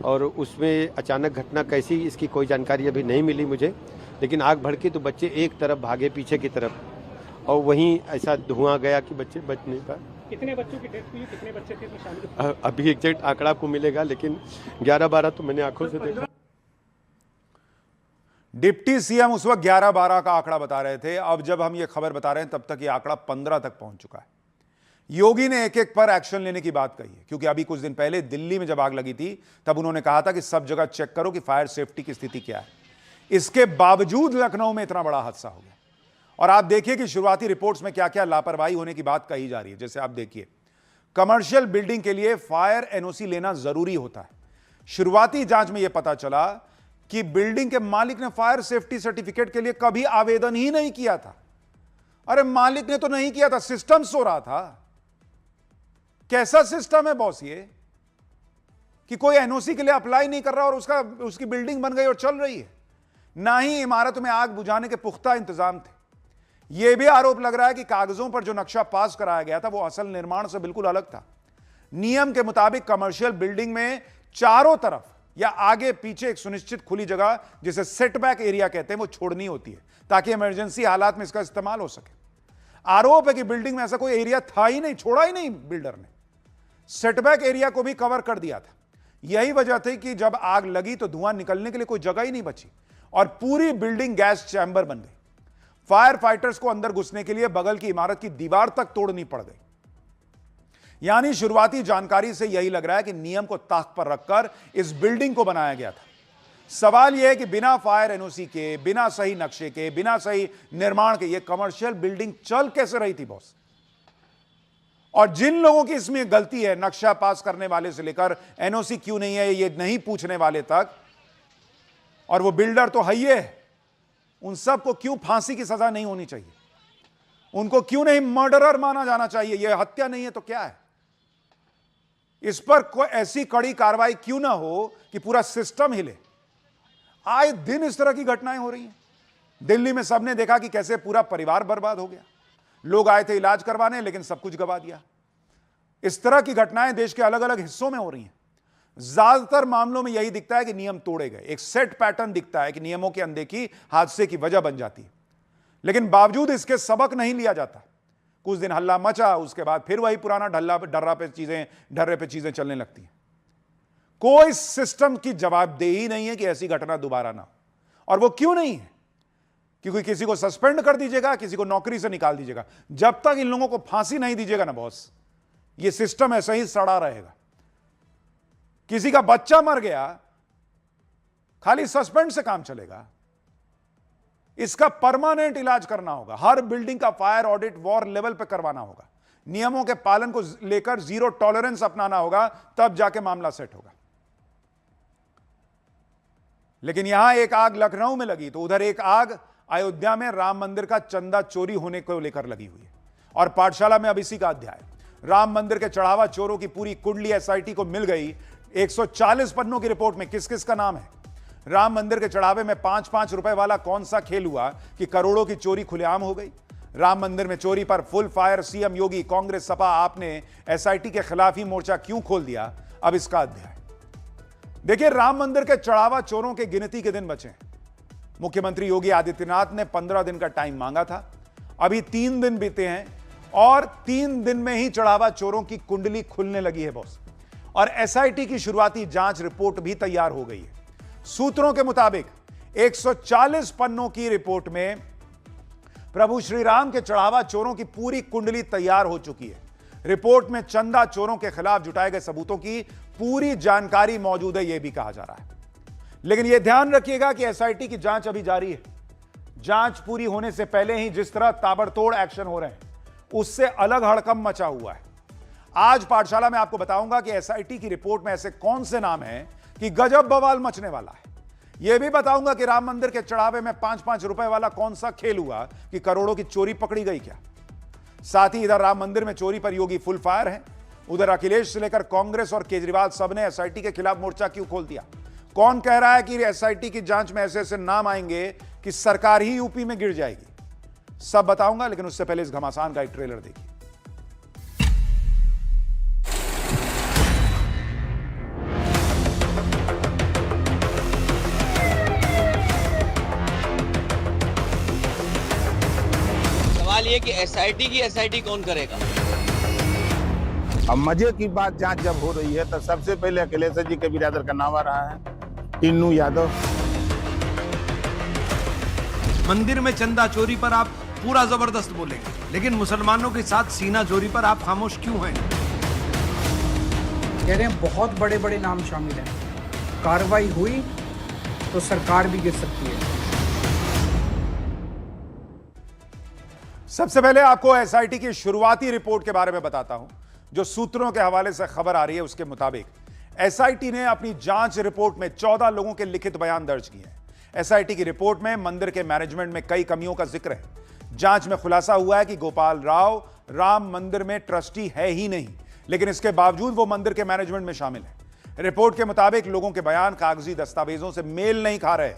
और उसमें अचानक घटना कैसी इसकी कोई जानकारी अभी नहीं मिली मुझे। लेकिन आग भड़की तो बच्चे एक तरफ भागे पीछे की तरफ, और वहीं ऐसा धुआं गया कि बच्चे बच नहीं पाए। कितने बच्चों की डेथ हुई, कितने बच्चे थे इसमें शामिल? अभी एग्जैक्ट आंकड़ा आपको मिलेगा, लेकिन 11-12 तो मैंने आंखों से देखा। डिप्टी सीएम उस वक्त 11-12 का आंकड़ा बता रहे थे। अब जब हम ये खबर बता रहे हैं तब तक ये आंकड़ा 15 तक पहुंच चुका है। योगी ने एक एक पर एक्शन लेने की बात कही है, क्योंकि अभी कुछ दिन पहले दिल्ली में जब आग लगी थी तब उन्होंने कहा था कि सब जगह चेक करो कि फायर सेफ्टी की स्थिति क्या है। इसके बावजूद लखनऊ में इतना बड़ा हादसा हो गया। और आप देखिए कि शुरुआती रिपोर्ट्स में क्या क्या लापरवाही होने की बात कही जा रही है। जैसे आप देखिए, कमर्शियल बिल्डिंग के लिए फायर एनओसी लेना जरूरी होता है। शुरुआती जांच में यह पता चला कि बिल्डिंग के मालिक ने फायर सेफ्टी सर्टिफिकेट के लिए कभी आवेदन ही नहीं किया था। अरे मालिक ने तो नहीं किया था, सिस्टम सो रहा था। कैसा सिस्टम है बॉस ये कि कोई एनओसी के लिए अप्लाई नहीं कर रहा और उसकी बिल्डिंग बन गई और चल रही है। ना ही इमारत में आग बुझाने के पुख्ता इंतजाम थे। यह भी आरोप लग रहा है कि कागजों पर जो नक्शा पास कराया गया था वो असल निर्माण से बिल्कुल अलग था। नियम के मुताबिक कमर्शियल बिल्डिंग में चारों तरफ या आगे पीछे एक सुनिश्चित खुली जगह, जिसे सेटबैक एरिया कहते हैं, वो छोड़नी होती है ताकि इमरजेंसी हालात में इसका इस्तेमाल हो सके। आरोप है कि बिल्डिंग में ऐसा कोई एरिया था ही नहीं, छोड़ा ही नहीं बिल्डर ने। सेटबैक एरिया को भी कवर कर दिया था। यही वजह थी कि जब आग लगी तो धुआं निकलने के लिए कोई जगह ही नहीं बची और पूरी बिल्डिंग गैस चैम्बर बन गई। फायर फाइटर्स को अंदर घुसने के लिए बगल की इमारत की दीवार तक तोड़नी पड़ गई। यानी शुरुआती जानकारी से यही लग रहा है कि नियम को ताक पर रखकर इस बिल्डिंग को बनाया गया था। सवाल यह है कि बिना फायर एनओसी के, बिना सही नक्शे के, बिना सही निर्माण के यह कमर्शियल बिल्डिंग चल कैसे रही थी बॉस। और जिन लोगों की इसमें गलती है, नक्शा पास करने वाले से लेकर एनओसी क्यों नहीं है ये नहीं पूछने वाले तक, और वो बिल्डर तो है ही है, उन सब को क्यों फांसी की सजा नहीं होनी चाहिए? उनको क्यों नहीं मर्डरर माना जाना चाहिए? यह हत्या नहीं है तो क्या है? इस पर कोई ऐसी कड़ी कार्रवाई क्यों ना हो कि पूरा सिस्टम हिले? आए दिन इस तरह की घटनाएं हो रही हैं। दिल्ली में सबने देखा कि कैसे पूरा परिवार बर्बाद हो गया। लोग आए थे इलाज करवाने, लेकिन सब कुछ गवा दिया। इस तरह की घटनाएं देश के अलग अलग हिस्सों में हो रही हैं। ज्यादातर मामलों में यही दिखता है कि नियम तोड़े गए। एक सेट पैटर्न दिखता है कि नियमों की अनदेखी हादसे की वजह बन जाती है, लेकिन बावजूद इसके सबक नहीं लिया जाता। कुछ दिन हल्ला मचा, उसके बाद फिर वही पुराना ढर्रे पे चीजें चलने लगती हैं। कोई सिस्टम की जवाबदेही नहीं है कि ऐसी घटना दोबारा ना हो। और वो क्यों नहीं है? क्योंकि किसी को सस्पेंड कर दीजिएगा, किसी को नौकरी से निकाल दीजिएगा। जब तक इन लोगों को फांसी नहीं दीजिएगा ना बॉस, ये सिस्टम ऐसा ही सड़ा रहेगा। किसी का बच्चा मर गया, खाली सस्पेंड से काम चलेगा? इसका परमानेंट इलाज करना होगा। हर बिल्डिंग का फायर ऑडिट वॉर लेवल पे करवाना होगा। नियमों के पालन को लेकर जीरो टॉलरेंस अपनाना होगा, तब जाके मामला सेट होगा। लेकिन यहां एक आग लखनऊ में लगी तो उधर एक आग अयोध्या में राम मंदिर का चंदा चोरी होने को लेकर लगी हुई है। और पाठशाला में अब इसी का अध्याय। राम मंदिर के चढ़ावा चोरों की पूरी कुंडली एसआईटी को मिल गई। 140 पन्नों की रिपोर्ट में किस किस का नाम है। राम मंदिर के चढ़ावे में 5-5 रुपए वाला कौन सा खेल हुआ कि करोड़ों की चोरी खुलेआम हो गई। राम मंदिर में चोरी पर फुल फायर सीएम योगी, कांग्रेस, सपा, आपने एसआईटी के खिलाफ ही मोर्चा क्यों खोल दिया, अब इसका अध्याय देखिए। राम मंदिर के चढ़ावा चोरों के गिनती के दिन बचे। मुख्यमंत्री योगी आदित्यनाथ ने 15 दिन का टाइम मांगा था। अभी 3 दिन बीते हैं और 3 दिन में ही चढ़ावा चोरों की कुंडली खुलने लगी है बॉस। और एसआईटी की शुरुआती जांच रिपोर्ट भी तैयार हो गई है। सूत्रों के मुताबिक 140 पन्नों की रिपोर्ट में प्रभु श्री राम के चढ़ावा चोरों की पूरी कुंडली तैयार हो चुकी है। रिपोर्ट में चंदा चोरों के खिलाफ जुटाए गए सबूतों की पूरी जानकारी मौजूद है, यह भी कहा जा रहा है। लेकिन यह ध्यान रखिएगा कि एसआईटी की जांच अभी जारी है। जांच पूरी होने से पहले ही जिस तरह ताबड़तोड़ एक्शन हो रहे हैं, उससे अलग हड़कंप मचा हुआ है। आज पाठशाला में आपको बताऊंगा कि एसआईटी की रिपोर्ट में ऐसे कौन से नाम हैं कि गजब बवाल मचने वाला है। यह भी बताऊंगा कि राम मंदिर के चढ़ावे में 5-5 रुपए वाला कौन सा खेल हुआ कि करोड़ों की चोरी पकड़ी गई क्या। साथ ही इधर राम मंदिर में चोरी पर योगी फुल फायर है, उधर अखिलेश से लेकर कांग्रेस और केजरीवाल सबने एसआईटी के खिलाफ मोर्चा क्यों खोल दिया। कौन कह रहा है कि एसआईटी की जांच में ऐसे ऐसे नाम आएंगे कि सरकार ही यूपी में गिर जाएगी, सब बताऊंगा। लेकिन उससे पहले इस घमासान का एक ट्रेलर देखिए। सवाल ये कि एसआईटी कौन करेगा। अब मजे की बात, जांच जब हो रही है तो सबसे पहले अखिलेश जी के बिरादर का नाम आ रहा है, टिन्नू यादव। मंदिर में चंदा चोरी पर आप पूरा जबरदस्त बोलेंगे, लेकिन मुसलमानों के साथ सीना चोरी पर आप खामोश क्यों हैं? कह रहे हैं बहुत बड़े बड़े नाम शामिल हैं, कार्रवाई हुई तो सरकार भी गिर सकती है। सबसे पहले आपको एसआईटी की शुरुआती रिपोर्ट के बारे में बताता हूं। जो सूत्रों के हवाले से खबर आ रही है उसके मुताबिक एसआईटी ने अपनी जांच रिपोर्ट में 14 लोगों के लिखित बयान दर्ज किए हैं। एसआईटी की रिपोर्ट में मंदिर के मैनेजमेंट में कई कमियों का जिक्र है। जांच में खुलासा हुआ है कि गोपाल राव राम मंदिर में ट्रस्टी है ही नहीं, लेकिन इसके बावजूद वो मंदिर के मैनेजमेंट में शामिल है। रिपोर्ट के मुताबिक लोगों के बयान कागजी दस्तावेजों से मेल नहीं खा रहे।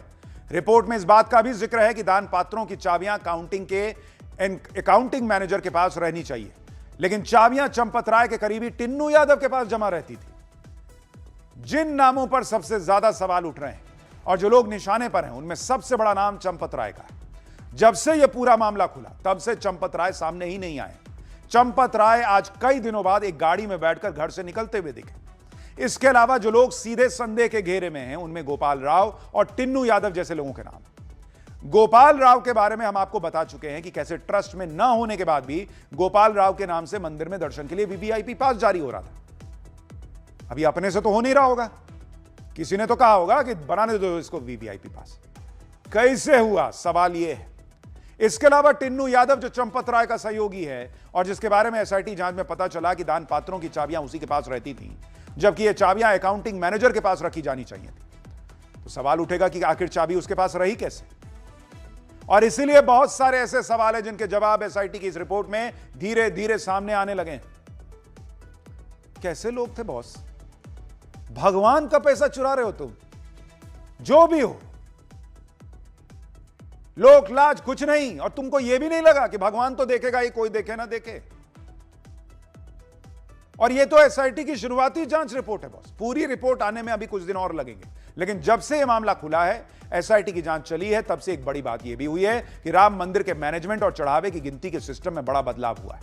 रिपोर्ट में इस बात का भी जिक्र है कि दान पात्रों की चाबियां अकाउंटिंग मैनेजर के पास रहनी चाहिए, लेकिन चाबियां चंपत राय के करीबी टिन्नू यादव के पास जमा रहती थी। जिन नामों पर सबसे ज्यादा सवाल उठ रहे हैं और जो लोग निशाने पर हैं, उनमें सबसे बड़ा नाम चंपत राय का है। जब से यह पूरा मामला खुला तब से चंपत राय सामने ही नहीं आए। चंपत राय आज कई दिनों बाद एक गाड़ी में बैठकर घर से निकलते हुए दिखे। इसके अलावा जो लोग सीधे संदेह के घेरे में हैं, उनमें गोपाल राव और टिन्नू यादव जैसे लोगों के नाम। गोपाल राव के बारे में हम आपको बता चुके हैं कि कैसे ट्रस्ट में न होने के बाद भी गोपाल राव के नाम से मंदिर में दर्शन के लिए वीवीआईपी पास जारी हो रहा था। अभी अपने से तो हो नहीं रहा होगा, किसी ने तो कहा होगा कि बनाने दो इसको वीवीआईपी पास। कैसे हुआ, सवाल यह है। इसके अलावा टिन्नू यादव जो चंपत राय का सहयोगी है और जिसके बारे में एसआईटी जांच में पता चला कि दान पात्रों की चाबियां उसी के पास रहती थी, जबकि ये चाबियां अकाउंटिंग मैनेजर के पास रखी जानी चाहिए थी, तो सवाल उठेगा कि आखिर चाबी उसके पास रही कैसे। और इसीलिए बहुत सारे ऐसे सवाल हैं जिनके जवाब एसआईटी की इस रिपोर्ट में धीरे धीरे सामने आने लगे। कैसे लोग थे बॉस, भगवान का पैसा चुरा रहे हो तुम, जो भी हो, लोक लाज कुछ नहीं। और तुमको यह भी नहीं लगा कि भगवान तो देखेगा ही, कोई देखे ना देखे। और यह तो एसआईटी की शुरुआती जांच रिपोर्ट है बॉस, पूरी रिपोर्ट आने में अभी कुछ दिन और लगेंगे। लेकिन जब से यह मामला खुला है, एसआईटी की जांच चली है, तब से एक बड़ी बात यह भी हुई है कि राम मंदिर के मैनेजमेंट और चढ़ावे की गिनती के सिस्टम में बड़ा बदलाव हुआ है।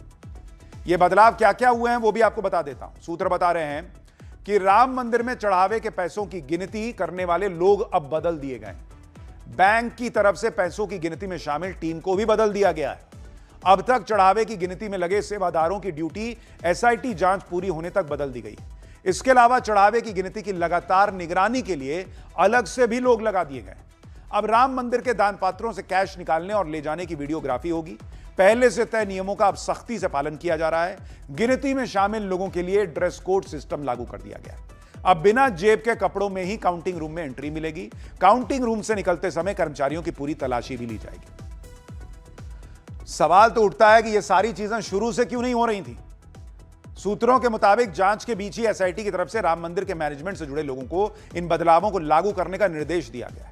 यह बदलाव क्या क्या हुए हैं वो भी आपको बता देता हूं। सूत्र बता रहे हैं कि राम मंदिर में चढ़ावे के पैसों की गिनती करने वाले लोग अब बदल दिए गए। बैंक की तरफ से पैसों की गिनती में शामिल टीम को भी बदल दिया गया है। अब तक चढ़ावे की गिनती में लगे सेवादारों की ड्यूटी एसआईटी जांच पूरी होने तक बदल दी गई। इसके अलावा चढ़ावे की गिनती की लगातार निगरानी के लिए अलग से भी लोग लगा दिए गए। अब राम मंदिर के दान पात्रों से कैश निकालने और ले जाने की वीडियोग्राफी होगी। पहले से तय नियमों का अब सख्ती से पालन किया जा रहा है। गिनती में शामिल लोगों के लिए ड्रेस कोड सिस्टम लागू कर दिया गया है। अब बिना जेब के कपड़ों में ही काउंटिंग रूम में एंट्री मिलेगी। काउंटिंग रूम से निकलते समय कर्मचारियों की पूरी तलाशी भी ली जाएगी। सवाल तो उठता है कि यह सारी चीजें शुरू से क्यों नहीं हो रही थी। सूत्रों के मुताबिक जांच के बीच ही एसआईटी की तरफ से राम मंदिर के मैनेजमेंट से जुड़े लोगों को इन बदलावों को लागू करने का निर्देश दिया गया है।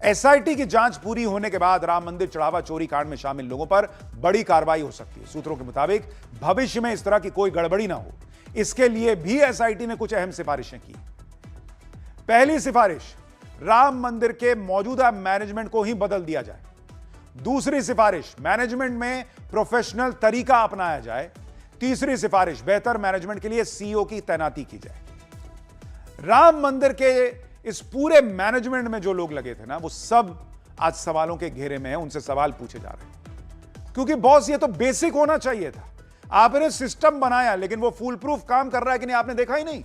एसआईटी की जांच पूरी होने के बाद राम मंदिर चढ़ावा चोरी कांड में शामिल लोगों पर बड़ी कार्रवाई हो सकती है। सूत्रों के मुताबिक भविष्य में इस तरह की कोई गड़बड़ी ना हो, इसके लिए भी एसआईटी ने कुछ अहम सिफारिशें की। पहली सिफारिश, राम मंदिर के मौजूदा मैनेजमेंट को ही बदल दिया जाए। दूसरी सिफारिश, मैनेजमेंट में प्रोफेशनल तरीका अपनाया जाए। तीसरी सिफारिश, बेहतर मैनेजमेंट के लिए सीईओ की तैनाती की जाए। राम मंदिर के इस पूरे मैनेजमेंट में जो लोग लगे थे ना, वो सब आज सवालों के घेरे में हैं। उनसे सवाल पूछे जा रहे हैं, क्योंकि बॉस ये तो बेसिक होना चाहिए था। आपने सिस्टम बनाया, लेकिन वो फूल प्रूफ काम कर रहा है कि नहीं आपने देखा ही नहीं।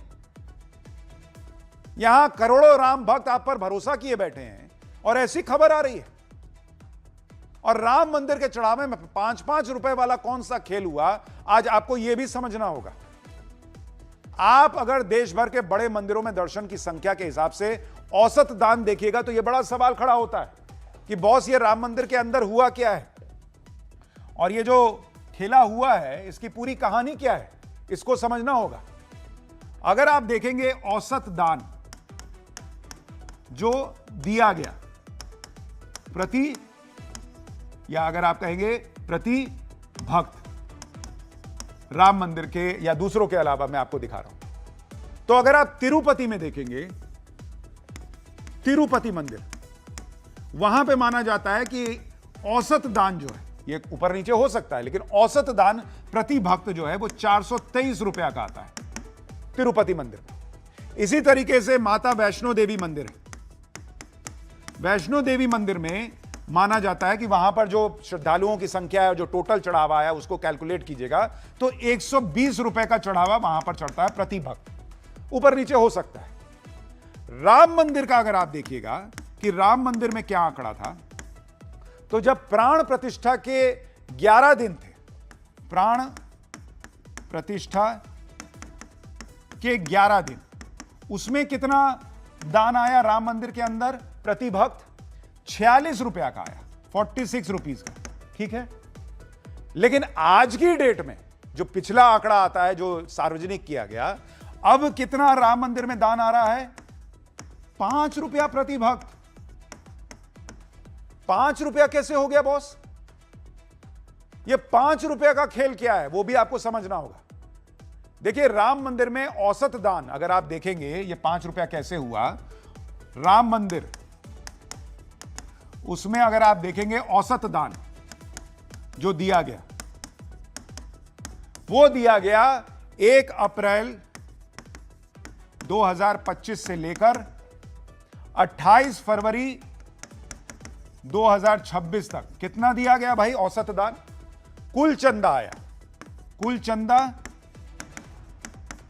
यहां करोड़ों राम भक्त आप पर भरोसा किए बैठे हैं और ऐसी खबर आ रही है। और राम मंदिर के चढ़ावे में 5-5 रुपए वाला कौन सा खेल हुआ, आज आपको यह भी समझना होगा। आप अगर देश भर के बड़े मंदिरों में दर्शन की संख्या के हिसाब से औसत दान देखिएगा तो यह बड़ा सवाल खड़ा होता है कि बॉस ये राम मंदिर के अंदर हुआ क्या है, और ये जो खेला हुआ है इसकी पूरी कहानी क्या है, इसको समझना होगा। अगर आप देखेंगे औसत दान जो दिया गया प्रति, या अगर आप कहेंगे प्रति भक्त राम मंदिर के या दूसरों के अलावा, मैं आपको दिखा रहा हूं। तो अगर आप तिरुपति में देखेंगे, तिरुपति मंदिर, वहां पे माना जाता है कि औसत दान जो है, ये ऊपर नीचे हो सकता है, लेकिन औसत दान प्रति भक्त जो है वो 423 रुपया का आता है तिरुपति मंदिर। इसी तरीके से माता वैष्णो देवी मंदिर है। वैष्णो देवी मंदिर में माना जाता है कि वहां पर जो श्रद्धालुओं की संख्या है, जो टोटल चढ़ावा है, उसको कैलकुलेट कीजिएगा तो 120 रुपए का चढ़ावा वहां पर चढ़ता है प्रति भक्त। ऊपर नीचे हो सकता है। राम मंदिर का अगर आप देखिएगा कि राम मंदिर में क्या आंकड़ा था, तो जब प्राण प्रतिष्ठा के 11 दिन थे, प्राण प्रतिष्ठा के 11 दिन, उसमें कितना दान आया राम मंदिर के अंदर प्रति भक्त? 46 रुपया का आया, 46 रुपीज का। ठीक है, लेकिन आज की डेट में जो पिछला आंकड़ा आता है, जो सार्वजनिक किया गया, अब कितना राम मंदिर में दान आ रहा है? 5 रुपया प्रति भक्त। 5 रुपया कैसे हो गया बॉस? ये 5 रुपया का खेल क्या है वो भी आपको समझना होगा। देखिए, राम मंदिर में औसत दान अगर आप देखेंगे, ये 5 रुपया कैसे हुआ, राम मंदिर उसमें अगर आप देखेंगे औसत दान जो दिया गया, वो दिया गया 1 अप्रैल 2025 से लेकर 28 फरवरी 2026 तक। कितना दिया गया भाई औसत दान? कुल चंदा आया, कुल चंदा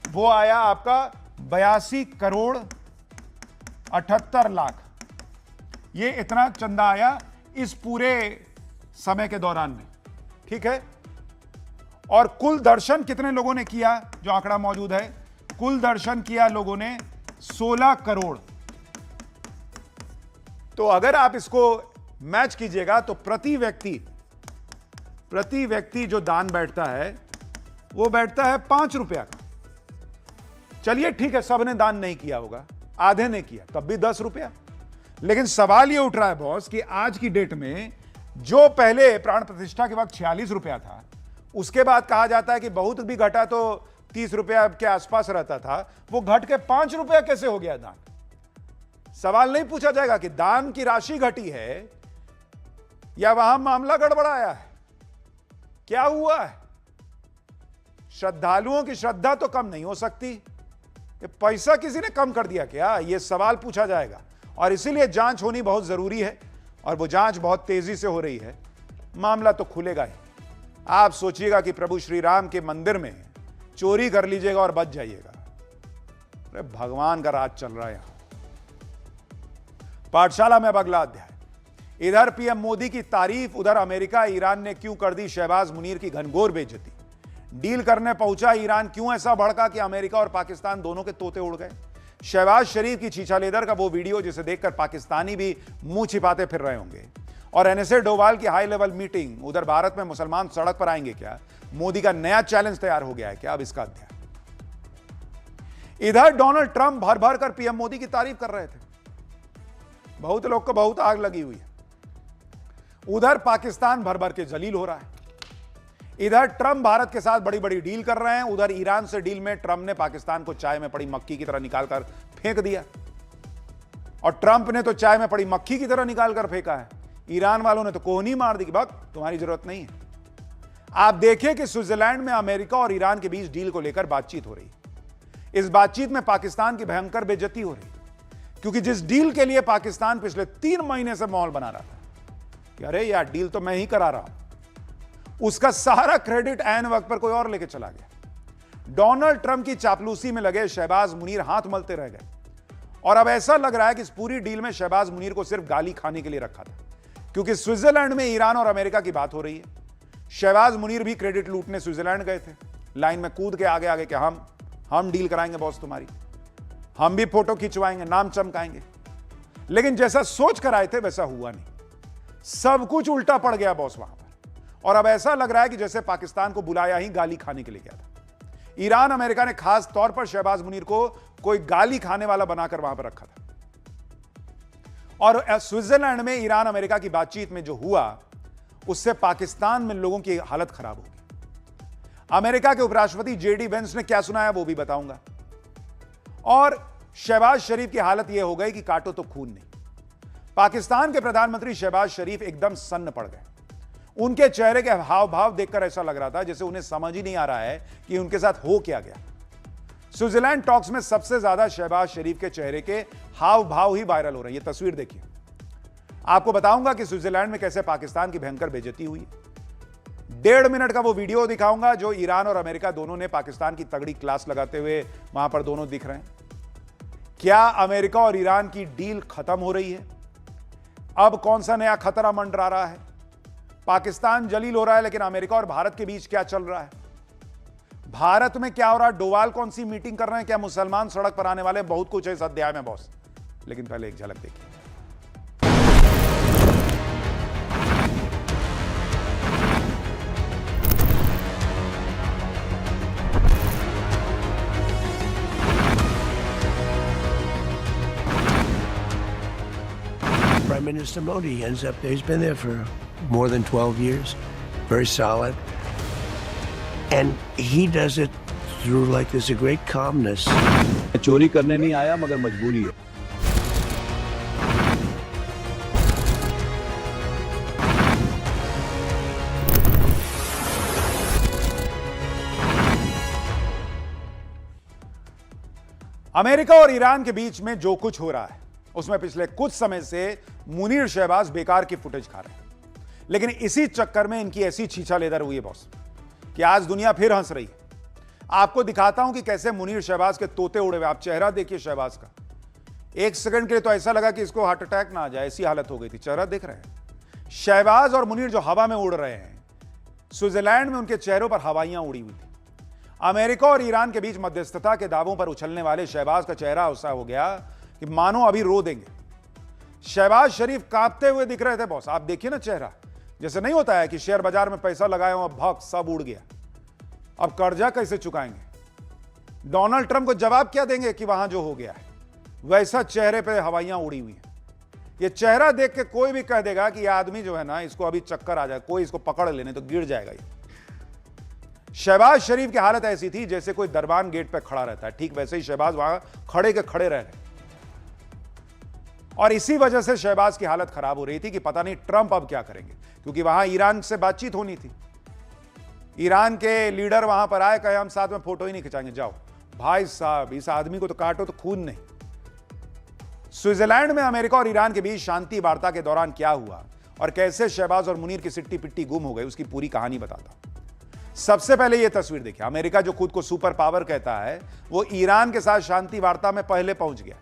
वो आया आपका 82 करोड़ 78 लाख। ये इतना चंदा आया इस पूरे समय के दौरान में। ठीक है, और कुल दर्शन कितने लोगों ने किया, जो आंकड़ा मौजूद है, कुल दर्शन किया लोगों ने 16 करोड़। तो अगर आप इसको मैच कीजिएगा तो प्रति व्यक्ति जो दान बैठता है वो बैठता है 5 रुपया का। चलिए ठीक है, सबने दान नहीं किया होगा, आधे ने किया, तब भी 10 रुपया। लेकिन सवाल ये उठ रहा है बॉस कि आज की डेट में जो पहले प्राण प्रतिष्ठा के वक्त 46 रुपया था, उसके बाद कहा जाता है कि बहुत भी घटा तो 30 रुपया के आसपास रहता था, वो घट के 5 रुपया कैसे हो गया दान? सवाल नहीं पूछा जाएगा कि दान की राशि घटी है या वहां मामला गड़बड़ाया है, क्या हुआ है? श्रद्धालुओं की श्रद्धा तो कम नहीं हो सकती, ये पैसा किसी ने कम कर दिया क्या? ये सवाल पूछा जाएगा, और इसीलिए जांच होनी बहुत जरूरी है, और वो जांच बहुत तेजी से हो रही है। मामला तो खुलेगा ही। आप सोचिएगा कि प्रभु श्री राम के मंदिर में चोरी कर लीजिएगा और बच जाइएगा। अरे भगवान का राज चल रहा है यहां। पाठशाला में अब अगला अध्याय, इधर पीएम मोदी की तारीफ, उधर अमेरिका ईरान ने क्यों कर दी शहबाज मुनीर की घनघोर बेइज्जती। डील करने पहुंचा ईरान क्यों ऐसा भड़का कि अमेरिका और पाकिस्तान दोनों के तोते उड़ गए। शहबाज शरीफ की छीछा लेदर का वो वीडियो जिसे देखकर पाकिस्तानी भी मुंह छिपाते फिर रहे होंगे। और एनएसए डोवाल की हाई लेवल मीटिंग, उधर भारत में मुसलमान सड़क पर आएंगे क्या, मोदी का नया चैलेंज तैयार हो गया है क्या, अब इसका अध्याय। इधर डोनाल्ड ट्रंप भर भर कर पीएम मोदी की तारीफ कर रहे थे। बहुत लोग को बहुत आग लगी हुई है। उधर पाकिस्तान भर भर के जलील हो रहा है। इधर ट्रंप भारत के साथ बड़ी बड़ी डील कर रहे हैं, उधर ईरान से डील में ट्रंप ने पाकिस्तान को चाय में पड़ी मक्खी की तरह निकालकर फेंक दिया। और ट्रंप ने तो चाय में पड़ी मक्खी की तरह निकालकर फेंका है। ईरान वालों ने तो कोहनी मार दी कि बस तुम्हारी जरूरत नहीं है। आप देखिए कि स्विट्जरलैंड में अमेरिका और ईरान के बीच डील को लेकर बातचीत हो रही है। इस बातचीत में पाकिस्तान की भयंकर बेइज्जती हो रही है, क्योंकि जिस डील के लिए पाकिस्तान पिछले 3 महीने से माहौल बना रहा था कि अरे यार डील तो मैं ही करा रहा हूं, उसका सारा क्रेडिट ऐन वक्त पर कोई और लेके चला गया। डोनाल्ड ट्रंप की चापलूसी में लगे शहबाज मुनीर हाथ मलते रह गए। और अब ऐसा लग रहा है कि इस पूरी डील में शहबाज मुनीर को सिर्फ गाली खाने के लिए रखा था, क्योंकि स्विट्जरलैंड में ईरान और अमेरिका की बात हो रही है। शहबाज मुनीर भी क्रेडिट लूटने स्विट्जरलैंड गए थे, लाइन में कूद के आगे आगे कि हम डील कराएंगे बॉस तुम्हारी, हम भी फोटो खिंचवाएंगे, नाम चमकाएंगे। लेकिन जैसा सोच कर आए थे वैसा हुआ नहीं, सब कुछ उल्टा पड़ गया बॉस वहां पर। और अब ऐसा लग रहा है कि जैसे पाकिस्तान को बुलाया ही गाली खाने के लिए गया था। ईरान अमेरिका ने खास तौर पर शहबाज मुनीर को कोई गाली खाने वाला बनाकर वहां पर रखा था। और स्विट्जरलैंड में ईरान अमेरिका की बातचीत में जो हुआ, उससे पाकिस्तान में लोगों की हालत खराब होगी। अमेरिका के उपराष्ट्रपति जेडी वेंस ने क्या सुनाया वो भी बताऊंगा। और शहबाज शरीफ की हालत यह हो गई कि काटो तो खून नहीं। पाकिस्तान के प्रधानमंत्री शहबाज शरीफ एकदम सन्न पड़ गए। उनके चेहरे के हाव भाव देखकर ऐसा लग रहा था जैसे उन्हें समझ ही नहीं आ रहा है कि उनके साथ हो क्या गया। स्विट्जरलैंड टॉक्स में सबसे ज्यादा शहबाज शरीफ के चेहरे के हाव भाव ही वायरल हो रहे हैं। ये तस्वीर देखिए। आपको बताऊंगा कि स्विट्जरलैंड में कैसे पाकिस्तान की भयंकर बेइज्जती हुई। 1.5 मिनट का वो वीडियो दिखाऊंगा जो ईरान और अमेरिका दोनों ने पाकिस्तान की तगड़ी क्लास लगाते हुए वहां पर दोनों दिख रहे हैं। क्या अमेरिका और ईरान की डील खत्म हो रही है? अब कौन सा नया खतरा मंडरा रहा है? पाकिस्तान जलील हो रहा है, लेकिन अमेरिका और भारत के बीच क्या चल रहा है? भारत में क्या हो रहा है? डोवाल कौन सी मीटिंग कर रहे हैं? क्या मुसलमान सड़क पर आने वाले? बहुत कुछ है इस अध्याय में बॉस, लेकिन पहले एक झलक देखिए। Prime Minister Modi ends up there. He's been there for more than 12 years, very solid. And he does it through like there's a great calmness. चोरी करने नहीं आया मगर मजबूरी है। अमेरिका और ईरान के बीच में जो कुछ हो रहा है उसमें पिछले कुछ समय से मुनीर शहबाज बेकार की फुटेज खा रहे हैं। लेकिन इसी चक्कर में इनकी ऐसी छीछा लेदर हुई है बॉस कि आज दुनिया फिर हंस रही है। आपको दिखाता हूं कि कैसे मुनीर शहबाज के तोते उड़े हुए। आप चेहरा देखिए शहबाज का, 1 सेकंड के लिए तो ऐसा लगा कि इसको हार्ट अटैक ना आ जाए, ऐसी हालत हो गई थी। चेहरा देख रहे हैं शहबाज और मुनीर जो हवा में उड़ रहे हैं। स्विट्जरलैंड में उनके चेहरों पर हवाइयां उड़ी हुई थी। अमेरिका और ईरान के बीच मध्यस्थता के दावों पर उछलने वाले शहबाज का चेहरा ऐसा हो गया कि मानो अभी रो देंगे। शहबाज शरीफ कांपते हुए दिख रहे थे बॉस। आप देखिए ना चेहरा, जैसे नहीं होता है कि शेयर बाजार में पैसा लगाए हो, अब भग सब उड़ गया, अब कर्जा कैसे चुकाएंगे। डोनाल्ड ट्रंप को जवाब क्या देंगे कि वहां जो हो गया है, वैसा चेहरे पे हवाइयां उड़ी हुई हैं। ये चेहरा देख के कोई भी कह देगा कि ये आदमी जो है ना, इसको अभी चक्कर आ जाए, कोई इसको पकड़ लेने तो गिर जाएगा ये। शहबाज शरीफ की हालत ऐसी थी जैसे कोई दरबान गेट पे खड़ा रहता है, ठीक वैसे ही शहबाज वहां खड़े के खड़े रह रहे। और इसी वजह से शहबाज की हालत खराब हो रही थी कि पता नहीं ट्रंप अब क्या करेंगे, क्योंकि वहां ईरान से बातचीत होनी थी। ईरान के लीडर वहां पर आए, कहे हम साथ में फोटो ही नहीं खिंचाएंगे। जाओ भाई साहब, इस आदमी को तो काटो तो खून नहीं। स्विट्जरलैंड में अमेरिका और ईरान के बीच शांति वार्ता के दौरान क्या हुआ और कैसे शहबाज और मुनीर की सिट्टी पिट्टी गुम हो गई, उसकी पूरी कहानी बताता हूं। सबसे पहले यह तस्वीर देखिए। अमेरिका जो खुद को सुपर पावर कहता है, वो ईरान के साथ शांति वार्ता में पहले पहुंच गया।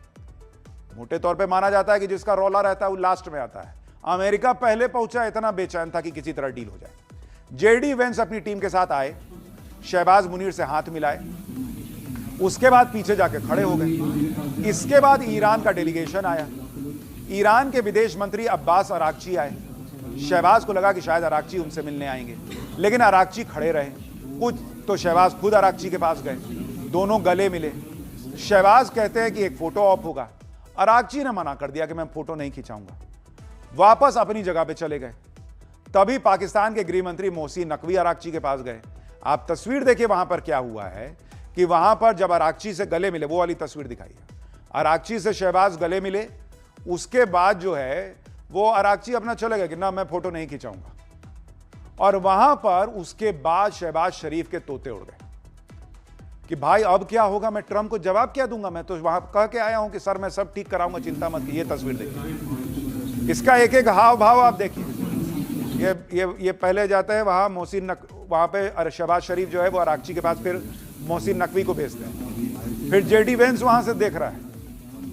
मोटे तौर पे माना जाता है कि जिसका रौला रहता है वो लास्ट में आता है। अमेरिका पहले पहुंचा, इतना बेचैन था कि किसी तरह डील हो जाए। जेडी वेंस अपनी टीम के साथ आए, शहबाज मुनीर से हाथ मिलाए, उसके बाद पीछे जाके खड़े हो गए। इसके बाद ईरान का डेलीगेशन आया, ईरान के विदेश मंत्री अब्बास अराक्ची आए। शहबाज को लगा कि शायद अराक्ची उनसे मिलने आएंगे, लेकिन अराक्ची खड़े रहे। कुछ तो शहबाज खुद अराक्ची के पास गए, दोनों गले मिले। शहबाज कहते हैं कि एक फोटो ऑफ होगा, अराक्ची ने मना कर दिया कि मैं फोटो नहीं खिंचाऊंगा, वापस अपनी जगह पे चले गए। तभी पाकिस्तान के गृह मंत्री मोहसिन नकवी अराक्ची के पास गए। आप तस्वीर देखिए वहां पर क्या हुआ है कि वहां पर जब अराक्ची से गले मिले, वो वाली तस्वीर दिखाई है, अराक्ची से शहबाज गले मिले, उसके बाद जो है वो अराक्ची अपना चले गए कि ना मैं फोटो नहीं खिंचाऊंगा। और वहां पर उसके बाद शहबाज शरीफ के तोते उड़ गए कि भाई अब क्या होगा, मैं ट्रंप को जवाब क्या दूंगा, मैं तो वहां कह के आया हूं कि सर मैं सब ठीक कराऊंगा, चिंता मत कीजिए। तस्वीर देखिए, इसका एक एक हाव भाव आप देखिए। ये पहले जाते हैं वहां वहां पे शहबाज शरीफ जो है वो अराक्ची के पास, फिर मोहसिन नकवी को भेजते हैं, फिर जेडी वेंस वहां से देख रहा है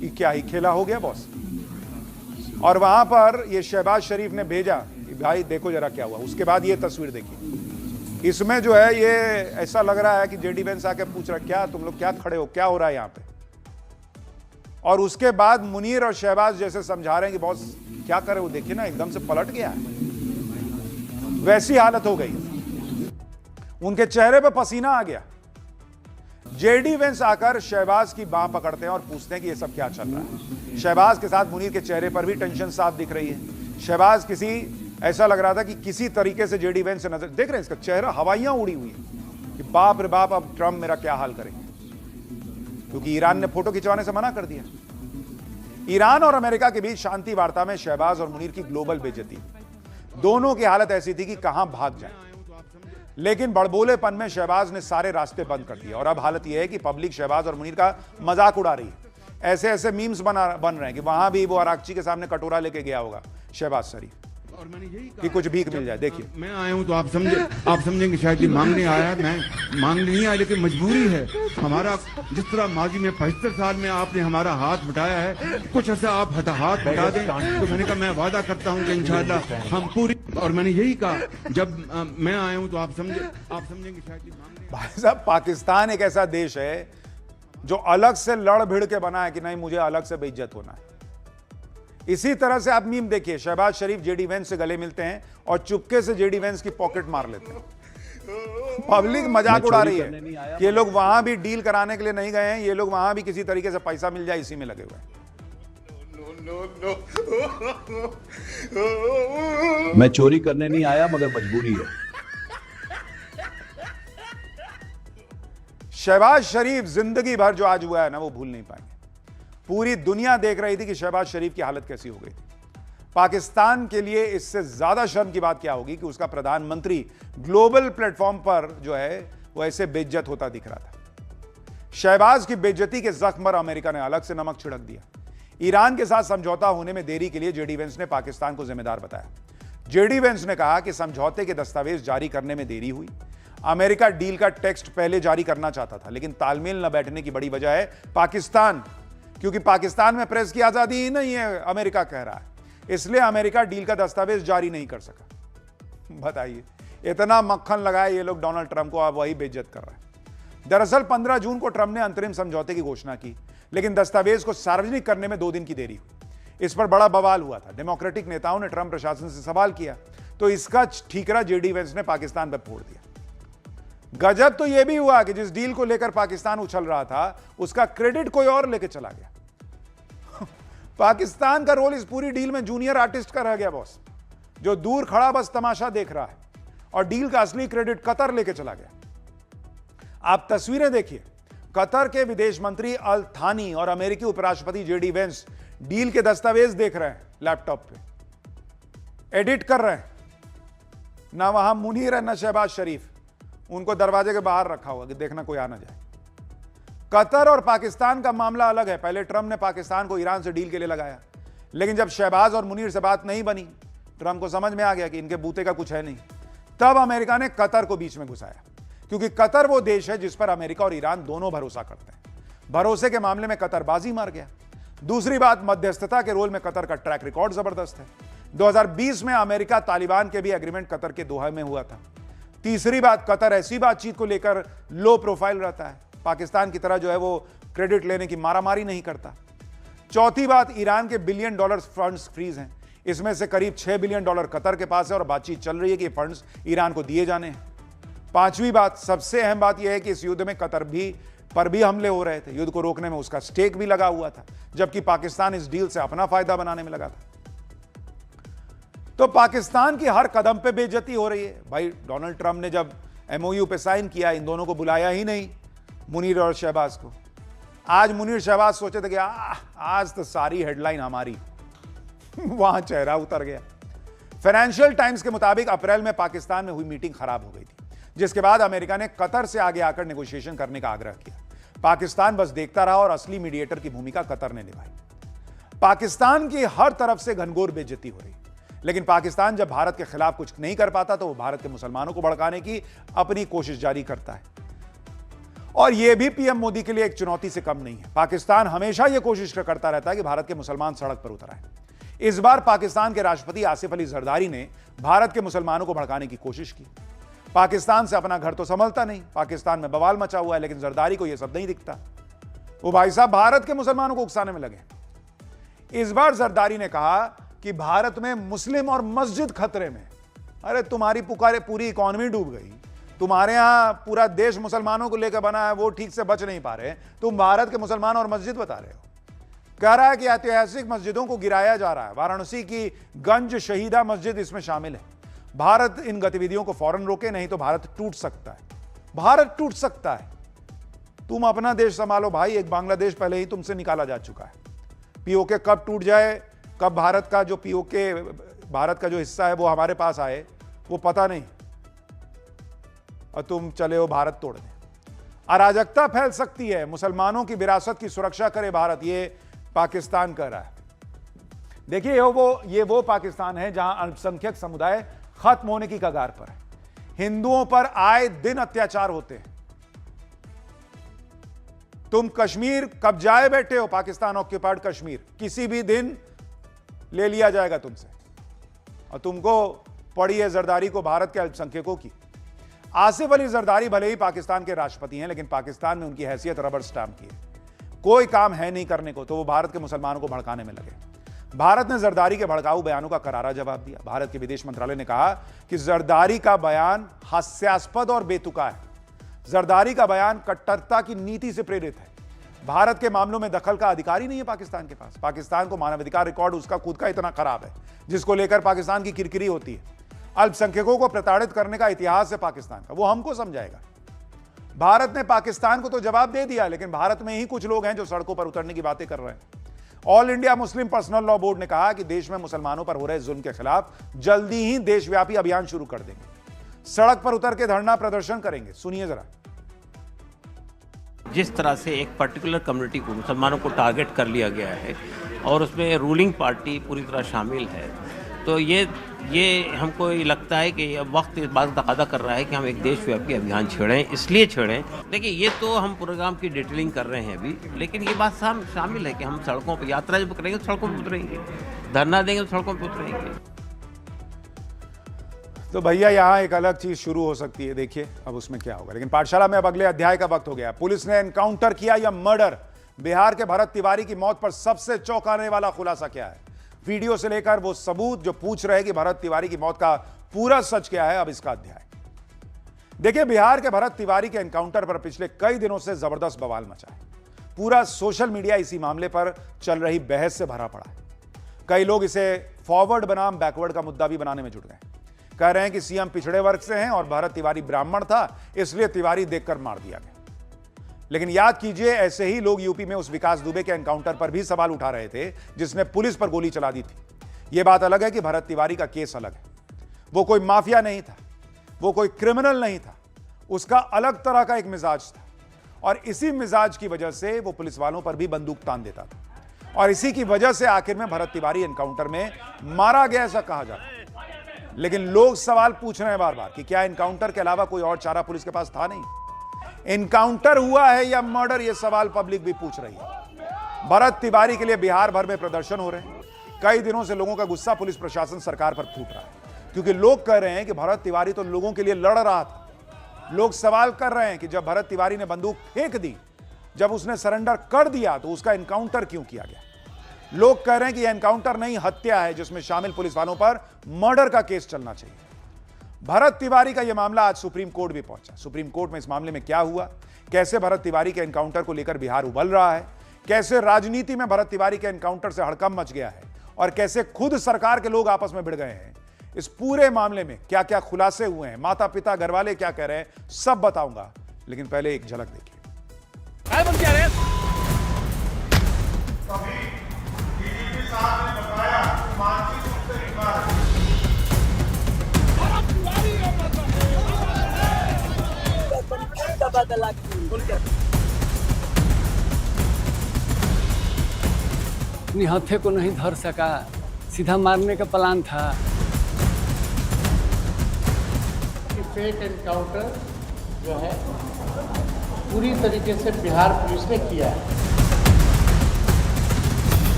कि क्या ही खेला हो गया बॉस। और वहां पर ये शहबाज शरीफ ने भेजा कि भाई देखो जरा क्या हुआ। उसके बाद ये तस्वीर देखिए, इसमें जो है ये ऐसा लग रहा है कि जेडी वेंस आके पूछ रहा क्या तुम लोग क्या खड़े हो, क्या हो रहा है यहाँ पे। और उसके बाद मुनीर और शहबाज जैसे समझा रहे हैं कि बॉस क्या करे, वो देखिए ना एकदम से पलट गया है, वैसी हालत हो गई, उनके चेहरे पे पसीना आ गया। जेडी वेंस आकर शहबाज की बांह पकड़ते हैं और पूछते हैं कि ये सब क्या चल रहा है। शहबाज के साथ मुनीर के चेहरे पर भी टेंशन साफ दिख रही है। शहबाज ऐसा लग रहा था कि किसी तरीके से जेडी वेंस से नजर, देख रहे हैं इसका चेहरा, हवाइयां उड़ी हुई है कि बाप रे बाप अब ट्रंप मेरा क्या हाल करेंगे, क्योंकि ईरान ने फोटो खिंचवाने से मना कर दिया। ईरान और अमेरिका के बीच शांति वार्ता में शहबाज और मुनीर की ग्लोबल बेइज्जती, दोनों की हालत ऐसी थी कि कहां भाग जाए। लेकिन बड़बोलेपन में शहबाज ने सारे रास्ते बंद कर दिए और अब हालत यह है कि पब्लिक शहबाज और मुनीर का मजाक उड़ा रही है। ऐसे ऐसे मीम्स बन रहे हैं कि वहां भी वो अराक्ची के सामने कटोरा लेके गया होगा शहबाज शरीफ, और मैंने यही कि कुछ भीख मिल जाए। देखिए मैं आया हूं तो आप समझेंगे शायद ये मांगने आया, मैं मांगने नहीं आया, लेकिन मजबूरी है हमारा। जिस तरह माजी में 75 साल में आपने हमारा हाथ बटाया है, कुछ ऐसा आप हाथ बटा दें तो मैंने कहा मैं वादा करता हूं कि इंशाल्लाह हम पूरी, और मैंने यही कहा जब मैं आया हूं तो आप समझेंगे शायद ये मांगने। भाई साहब, पाकिस्तान एक ऐसा देश है जो अलग से लड़ भिड़ के बना है कि नहीं मुझे अलग से बेइज्जत होना है। इसी तरह से आप मीम देखिए, शहबाज शरीफ जेडी वेंस से गले मिलते हैं और चुपके से जेडी वेंस की पॉकेट मार लेते हैं। पब्लिक मजाक उड़ा रही है कि ये लोग वहां भी डील कराने के लिए नहीं गए हैं, ये लोग वहां भी किसी तरीके से पैसा मिल जाए इसी में लगे हुए हैं। मैं चोरी करने नहीं आया मगर मजबूरी है। शहबाज शरीफ जिंदगी भर जो आज हुआ है ना वो भूल नहीं पाएंगे। पूरी दुनिया देख रही थी कि शहबाज शरीफ की हालत कैसी हो गई थी। पाकिस्तान के लिए इससे ज्यादा शर्म की बात क्या होगी कि उसका प्रधानमंत्री ग्लोबल प्लेटफॉर्म पर जो है वो ऐसे बेइज्जत होता दिख रहा था। शहबाज की बेइज्जती के जख्म पर अमेरिका ने अलग से नमक छिड़क दिया। ईरान के साथ समझौता होने में देरी के लिए जेडी वेंस ने पाकिस्तान को जिम्मेदार बताया। जेडी वेंस ने कहा कि समझौते के दस्तावेज जारी करने में देरी हुई। अमेरिका डील का टेक्स्ट पहले जारी करना चाहता था, लेकिन तालमेल न बैठने की बड़ी वजह है पाकिस्तान, क्योंकि पाकिस्तान में प्रेस की आजादी ही नहीं है, अमेरिका कह रहा है, इसलिए अमेरिका डील का दस्तावेज जारी नहीं कर सका। बताइए, इतना मक्खन लगाया ये लोग डोनाल्ड ट्रंप को, अब वही बेइज्जत कर रहा है। दरअसल 15 जून को ट्रंप ने अंतरिम समझौते की घोषणा की, लेकिन दस्तावेज को सार्वजनिक करने में 2 दिन की देरी हुई। इस पर बड़ा बवाल हुआ था। डेमोक्रेटिक नेताओं ने ट्रंप प्रशासन से सवाल किया तो इसका ठीकरा जेडी वेंस ने पाकिस्तान पर फोड़ दिया। गजब तो यह भी हुआ कि जिस डील को लेकर पाकिस्तान उछल रहा था उसका क्रेडिट कोई और लेके चला गया। पाकिस्तान का रोल इस पूरी डील में जूनियर आर्टिस्ट का रह गया बॉस, जो दूर खड़ा बस तमाशा देख रहा है, और डील का असली क्रेडिट कतर लेके चला गया। आप तस्वीरें देखिए, कतर के विदेश मंत्री अल थानी और अमेरिकी उपराष्ट्रपति जेडी वेंस डील के दस्तावेज देख रहे हैं, लैपटॉप पे एडिट कर रहे हैं। ना वहां मुनीर है ना शहबाज शरीफ, उनको दरवाजे के बाहर रखा हुआ कि देखना कोई आ ना जाए। कतर और पाकिस्तान का मामला अलग है। पहले ट्रंप ने पाकिस्तान को ईरान से डील के लिए लगाया, लेकिन जब शहबाज और मुनीर से बात नहीं बनी, ट्रंप को समझ में आ गया कि इनके बूते का कुछ है नहीं। तब अमेरिका ने कतर को बीच में घुसाया, क्योंकि कतर वो देश है जिस पर अमेरिका और ईरान दोनों भरोसा करते हैं। भरोसे के मामले में कतर बाजी मार गया। दूसरी बात, मध्यस्थता के रोल में कतर का ट्रैक रिकॉर्ड जबरदस्त है। 2020 में अमेरिका तालिबान के भी एग्रीमेंट कतर के दोहा में हुआ था। तीसरी बात, कतर ऐसी बातचीत को लेकर लो प्रोफाइल रहता है, पाकिस्तान की तरह जो है वो क्रेडिट लेने की मारामारी नहीं करता। चौथी बात, ईरान के $1 बिलियन फंड्स फ्रीज हैं, इसमें से करीब $6 बिलियन कतर के पास है और बातचीत चल रही है कि ये फंड्स ईरान को दिए जाने हैं। पांचवी बात, सबसे अहम बात यह है कि इस युद्ध में कतर पर भी हमले हो रहे थे, युद्ध को रोकने में उसका स्टेक भी लगा हुआ था, जबकि पाकिस्तान इस डील से अपना फायदा बनाने में लगा था। तो पाकिस्तान की हर कदम पे बेइज्जती हो रही है। भाई डोनाल्ड ट्रंप ने जब MOU पे साइन किया, इन दोनों को बुलाया ही नहीं, मुनीर और शहबाज को। आज मुनीर शहबाज सोचे थे कि आज तो सारी हेडलाइन हमारी वहां चेहरा उतर गया। फाइनेंशियल टाइम्स के मुताबिक अप्रैल में पाकिस्तान में हुई मीटिंग खराब हो गई थी, जिसके बाद अमेरिका ने कतर से आगे आकर नेगोशिएशन करने का आग्रह किया। पाकिस्तान बस देखता रहा और असली मीडिएटर की भूमिका कतर ने निभाई। पाकिस्तान की हर तरफ से घनघोर बेइज्जती हो रही, लेकिन पाकिस्तान जब भारत के खिलाफ कुछ नहीं कर पाता तो वो भारत के मुसलमानों को भड़काने की अपनी कोशिश जारी करता है। और यह भी पीएम मोदी के लिए एक चुनौती से कम नहीं है। पाकिस्तान हमेशा यह कोशिश करता रहता है कि भारत के मुसलमान सड़क पर उतर आए। इस बार पाकिस्तान के राष्ट्रपति आसिफ अली जरदारी ने भारत के मुसलमानों को भड़काने की कोशिश की। पाकिस्तान से अपना घर तो संभलता नहीं, पाकिस्तान में बवाल मचा हुआ है, लेकिन जरदारी को यह सब नहीं दिखता। वो भाई साहब भारत के मुसलमानों को उकसाने में लगे। इस बार जरदारी ने कहा कि भारत में मुस्लिम और मस्जिद खतरे में। अरे तुम्हारी पुकारे पूरी इकॉनमी डूब गई, तुम्हारे यहां पूरा देश मुसलमानों को लेकर बना है, वो ठीक से बच नहीं पा रहे, तुम भारत के मुसलमान और मस्जिद बता रहे हो। कह रहा है कि ऐतिहासिक मस्जिदों को गिराया जा रहा है, वाराणसी की गंज शहीदा मस्जिद इसमें शामिल है। भारत इन गतिविधियों को फौरन रोके, नहीं तो भारत टूट सकता है। भारत टूट सकता है। तुम अपना देश संभालो भाई, एक बांग्लादेश पहले ही तुमसे निकाला जा चुका है। पीओके कब टूट जाए, कब भारत का जो पीओके भारत का जो हिस्सा है वो हमारे पास आए, वो पता नहीं, और तुम चले हो भारत तोड़ने। अराजकता फैल सकती है, मुसलमानों की विरासत की सुरक्षा करे भारत, ये पाकिस्तान कर रहा है। देखिए ये वो पाकिस्तान है जहां अल्पसंख्यक समुदाय खत्म होने की कगार पर है। हिंदुओं पर आए दिन अत्याचार होते हैं। तुम कश्मीर कब्जाए बैठे हो, पाकिस्तान ऑक्यूपाइड कश्मीर, किसी भी दिन ले लिया जाएगा तुमसे, और तुमको पड़ी है जरदारी को भारत के अल्पसंख्यकों की। आसिफ अली जरदारी भले ही पाकिस्तान के राष्ट्रपति हैं, लेकिन पाकिस्तान में उनकी हैसियत रबर स्टाम्प की है। कोई काम है नहीं करने को, तो वो भारत के मुसलमानों को भड़काने में लगे। भारत ने जरदारी के भड़काऊ बयानों का करारा जवाब दिया। भारत के विदेश मंत्रालय ने कहा कि जरदारी का बयान हास्यास्पद और बेतुका है। जरदारी का बयान कट्टरता की नीति से प्रेरित है। भारत के मामलों में दखल का अधिकार ही नहीं है पाकिस्तान के पास। पाकिस्तान को मानवाधिकार रिकॉर्ड उसका खुद का इतना खराब है, जिसको लेकर पाकिस्तान की किरकिरी होती है। अल्पसंख्यकों को प्रताड़ित करने का इतिहास है पाकिस्तान का, वो हमको समझाएगा। भारत ने पाकिस्तान को तो जवाब दे दिया, लेकिन भारत में ही कुछ लोग हैं जो सड़कों पर उतरने की बातें कर रहे हैं। All India Muslim personal law board ने कहा कि देश में मुसलमानों पर हो रहे जुल्म के खिलाफ जल्दी ही देशव्यापी अभियान शुरू कर देंगे। सड़क पर उतर के धरना प्रदर्शन करेंगे। सुनिए जरा। जिस तरह से एक पर्टिकुलर कम्युनिटी को, मुसलमानों को टारगेट कर लिया गया है और उसमें रूलिंग पार्टी पूरी तरह शामिल है, तो ये हमको ये लगता है कि अब वक्त इस बात तकादा कर रहा है कि हम एक देशव्यापी अभियान छेड़ें। इसलिए छेड़ें, देखिए ये तो हम प्रोग्राम की डिटेलिंग कर रहे हैं अभी, लेकिन ये बात शामिल है कि हम सड़कों पर यात्रा जब करेंगे तो सड़कों पर उतरेंगे, धरना देंगे तो सड़कों पर उतरेंगे। तो भैया यहां एक अलग चीज शुरू हो सकती है, देखिए अब उसमें क्या होगा। लेकिन पाठशाला में अब अगले अध्याय का वक्त हो गया। पुलिस ने एनकाउंटर किया या मर्डर, बिहार के भरत तिवारी की मौत पर सबसे चौंकाने वाला खुलासा क्या है? वीडियो से लेकर वो सबूत जो पूछ रहे कि भरत तिवारी की मौत का पूरा सच क्या है, अब इसका अध्याय देखिए। बिहार के भरत तिवारी के एनकाउंटर पर पिछले कई दिनों से जबरदस्त बवाल मचा है। पूरा सोशल मीडिया इसी मामले पर चल रही बहस से भरा पड़ा है। कई लोग इसे फॉरवर्ड बनाम बैकवर्ड का मुद्दा भी बनाने में जुट गए। कह रहे हैं कि सीएम पिछड़े वर्ग से हैं और भरत तिवारी ब्राह्मण था, इसलिए तिवारी देखकर मार दिया गया। लेकिन याद कीजिए, ऐसे ही लोग यूपी में उस विकास दुबे के एनकाउंटर पर भी सवाल उठा रहे थे, जिसने पुलिस पर गोली चला दी थी। यह बात अलग है कि भरत तिवारी का केस अलग है। वो कोई माफिया नहीं था, वो कोई क्रिमिनल नहीं था, उसका अलग तरह का एक मिजाज था, और इसी मिजाज की वजह से वो पुलिस वालों पर भी बंदूक तान देता था, और इसी की वजह से आखिर में भरत तिवारी एनकाउंटर में मारा गया, ऐसा कहा जाता है। लेकिन लोग सवाल पूछ रहे हैं बार बार कि क्या एनकाउंटर के अलावा कोई और चारा पुलिस के पास था? नहीं। एनकाउंटर हुआ है या मर्डर, यह सवाल पब्लिक भी पूछ रही है। भरत तिवारी के लिए बिहार भर में प्रदर्शन हो रहे हैं। कई दिनों से लोगों का गुस्सा पुलिस प्रशासन सरकार पर फूट रहा है, क्योंकि लोग कह रहे हैं कि भरत तिवारी तो लोगों के लिए लड़ रहा था। लोग सवाल कर रहे हैं कि जब भरत तिवारी ने बंदूक फेंक दी, जब उसने सरेंडर कर दिया, तो उसका एनकाउंटर क्यों किया गया। लोग कह रहे हैं कि यह एनकाउंटर नहीं, हत्या है, जिसमें शामिल पुलिस वालों पर मर्डर का केस चलना चाहिए। भरत तिवारी का यह मामला आज सुप्रीम कोर्ट भी पहुंचा। सुप्रीम कोर्ट में इस मामले में क्या हुआ, कैसे भरत तिवारी के एनकाउंटर को लेकर बिहार उबल रहा है, कैसे राजनीति में भरत तिवारी के एनकाउंटर से हड़कंप मच गया है, और कैसे खुद सरकार के लोग आपस में भिड़ गए हैं, इस पूरे मामले में क्या क्या खुलासे हुए हैं, माता पिता घरवाले क्या कह रहे हैं, सब बताऊंगा। लेकिन पहले एक झलक देखिए। अपनी हत्या को नहीं धर सका, सीधा मारने का प्लान था। फेक एनकाउंटर जो है पूरी तरीके से बिहार पुलिस ने किया है।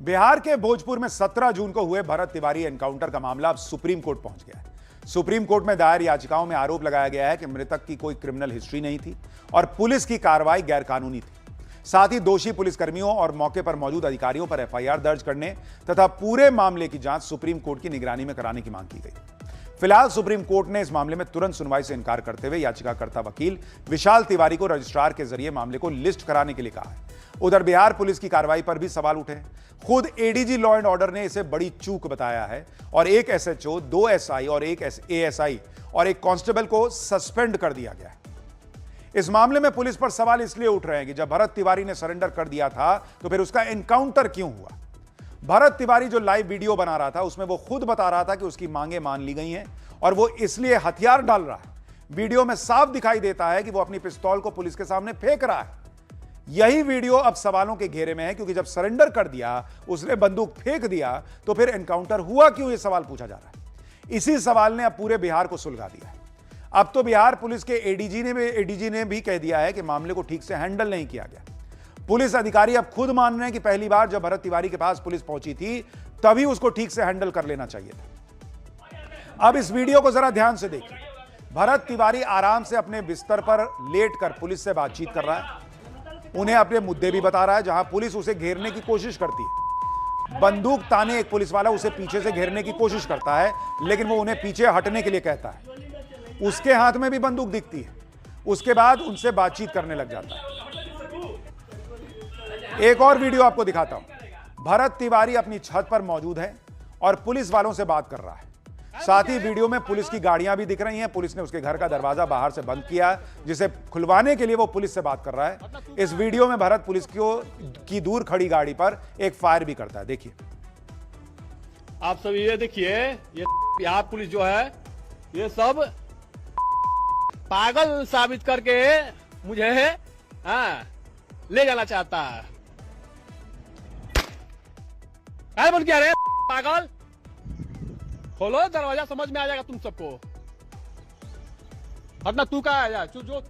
बिहार के भोजपुर में 17 जून को हुए भरत तिवारी एनकाउंटर का मामला अब सुप्रीम कोर्ट पहुंच गया है। सुप्रीम कोर्ट में दायर याचिकाओं में आरोप लगाया गया है कि मृतक की कोई क्रिमिनल हिस्ट्री नहीं थी और पुलिस की कार्रवाई गैरकानूनी थी। साथ ही दोषी पुलिसकर्मियों और मौके पर मौजूद अधिकारियों पर एफआईआर दर्ज करने तथा पूरे मामले की जांच सुप्रीम कोर्ट की निगरानी में कराने की मांग की गई। फिलहाल सुप्रीम कोर्ट ने इस मामले में तुरंत सुनवाई से इनकार करते हुए याचिकाकर्ता वकील विशाल तिवारी को रजिस्ट्रार के जरिए मामले को लिस्ट कराने के लिए कहा है। उधर बिहार पुलिस की कार्रवाई पर भी सवाल उठे। खुद एडीजी लॉ एंड ऑर्डर ने इसे बड़ी चूक बताया है और एक एसएचओ, 2 एसआई और एक एएसआई और एक कांस्टेबल को सस्पेंड कर दिया गया है। इस मामले में पुलिस पर सवाल इसलिए उठ रहे हैं कि जब भरत तिवारी ने सरेंडर कर दिया था तो फिर उसका एनकाउंटर क्यों हुआ। भरत तिवारी जो लाइव वीडियो बना रहा था उसमें वो खुद बता रहा था कि उसकी मांगे मान ली गई हैं और वो इसलिए हथियार डाल रहा है। वीडियो में साफ दिखाई देता है कि वो अपनी पिस्तौल को पुलिस के सामने फेंक रहा है। यही वीडियो अब सवालों के घेरे में है, क्योंकि जब सरेंडर कर दिया, उसने बंदूक फेंक दिया, तो फिर एनकाउंटर हुआ क्यों, यह सवाल पूछा जा रहा है। इसी सवाल ने अब पूरे बिहार को सुलगा दिया है। अब तो बिहार पुलिस के एडीजी ने भी कह दिया है कि मामले को ठीक से हैंडल नहीं किया गया। पुलिस अधिकारी अब खुद मान रहे हैं कि पहली बार जब भरत तिवारी के पास पुलिस पहुंची थी तभी उसको ठीक से हैंडल कर लेना चाहिए था। अब इस वीडियो को जरा ध्यान से देखिए। भरत तिवारी आराम से अपने बिस्तर पर लेटकर पुलिस से बातचीत कर रहा है, उन्हें अपने मुद्दे भी बता रहा है। जहां पुलिस उसे घेरने की कोशिश करती है, बंदूक ताने एक पुलिस वाला उसे पीछे से घेरने की कोशिश करता है, लेकिन वो उन्हें पीछे हटने के लिए कहता है। उसके हाथ में भी बंदूक दिखती है। उसके बाद उनसे बातचीत करने लग जाता है। एक और वीडियो आपको दिखाता हूं। भरत तिवारी अपनी छत पर मौजूद है और पुलिस वालों से बात कर रहा है। साथ ही वीडियो में पुलिस की गाड़ियां भी दिख रही हैं। पुलिस ने उसके घर का दरवाजा बाहर से बंद किया, जिसे खुलवाने के लिए वो पुलिस से बात कर रहा है। इस वीडियो में भरत पुलिस की दूर खड़ी गाड़ी पर एक फायर भी करता है। देखिए। आप सब ये देखिए, ये बिहार पुलिस जो है ये सब पागल साबित करके मुझे ले जाना चाहता है। क्या बन क्या रे पागल? खोलो दरवाजा, समझ में आ जाएगा तुम सबको। अपना तू का आया जो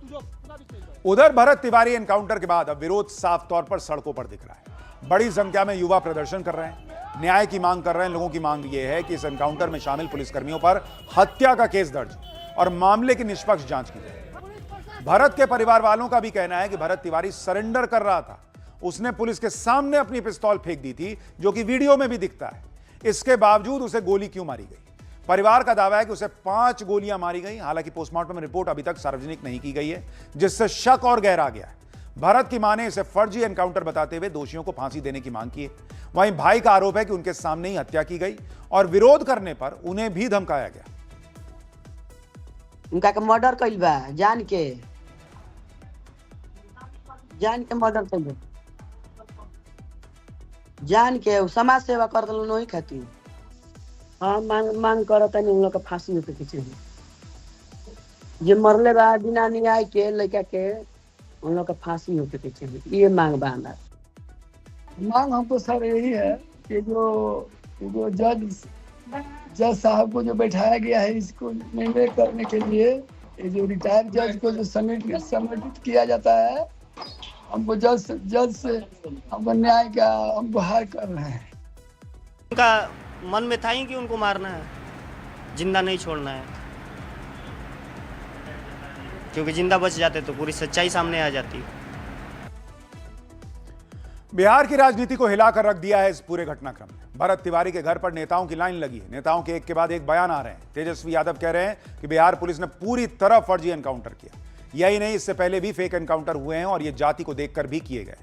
उधर भरत तिवारी एनकाउंटर के बाद अब विरोध साफ तौर पर सड़कों पर दिख रहा है। बड़ी संख्या में युवा प्रदर्शन कर रहे हैं, न्याय की मांग कर रहे हैं। लोगों की मांग यह है कि इस एनकाउंटर में शामिल पुलिसकर्मियों पर हत्या का केस दर्ज और मामले की निष्पक्ष जांच की जाए। भरत के परिवार वालों का भी कहना है कि भरत तिवारी सरेंडर कर रहा था। उसने पुलिस के सामने अपनी पिस्तौल फेंक दी थी, जो कि वीडियो में भी दिखता है। इसके बावजूद उसे गोली क्यों मारी गई? परिवार का दावा है कि उसे 5 गोलियां मारी गई। हालांकि पोस्टमार्टम रिपोर्ट अभी तक सार्वजनिक नहीं की गई है, जिससे शक और गहरा गया है। भरत की मां ने इसे फर्जी एनकाउंटर बताते हुए दोषियों को फांसी देने की मांग की है। वहीं भाई का आरोप है कि उनके सामने ही हत्या की गई और विरोध करने पर उन्हें भी धमकाया गया। उनका के मर्डर कइल बा, जान के मर्डर कइल बा, जान के समाज सेवा कर दलो नहीं खाती। हाँ, मांग करता नहीं, उन लोग का फांसी होते पीछे जे मरले बा बिना न्याय के लड़का के, उन लोग का फांसी होते पीछे। ये मांग बा हमारा। मांग हमको सर यही है कि जो जज साहब को जो बैठाया गया है, इसको निर्णय करने के लिए, ये जो रिटायर्ड जज को जो समिट किया जाता है, हमको जल्द से हमको न्याय का हम गुहार कर रहे हैं। उनका मन में था ही कि उनको मारना है, जिंदा नहीं छोड़ना है, क्योंकि जिंदा बच जाते तो पूरी सच्चाई सामने आ जाती। बिहार की राजनीति को हिलाकर रख दिया है इस पूरे घटनाक्रम ने। भरत तिवारी के घर पर नेताओं की लाइन लगी है। नेताओं के एक के बाद एक बयान आ रहे हैं। तेजस्वी यादव कह रहे हैं कि बिहार पुलिस ने पूरी तरह फर्जी एनकाउंटर किया। यही नहीं, इससे पहले भी फेक एनकाउंटर हुए हैं और ये जाति को देखकर भी किए गए।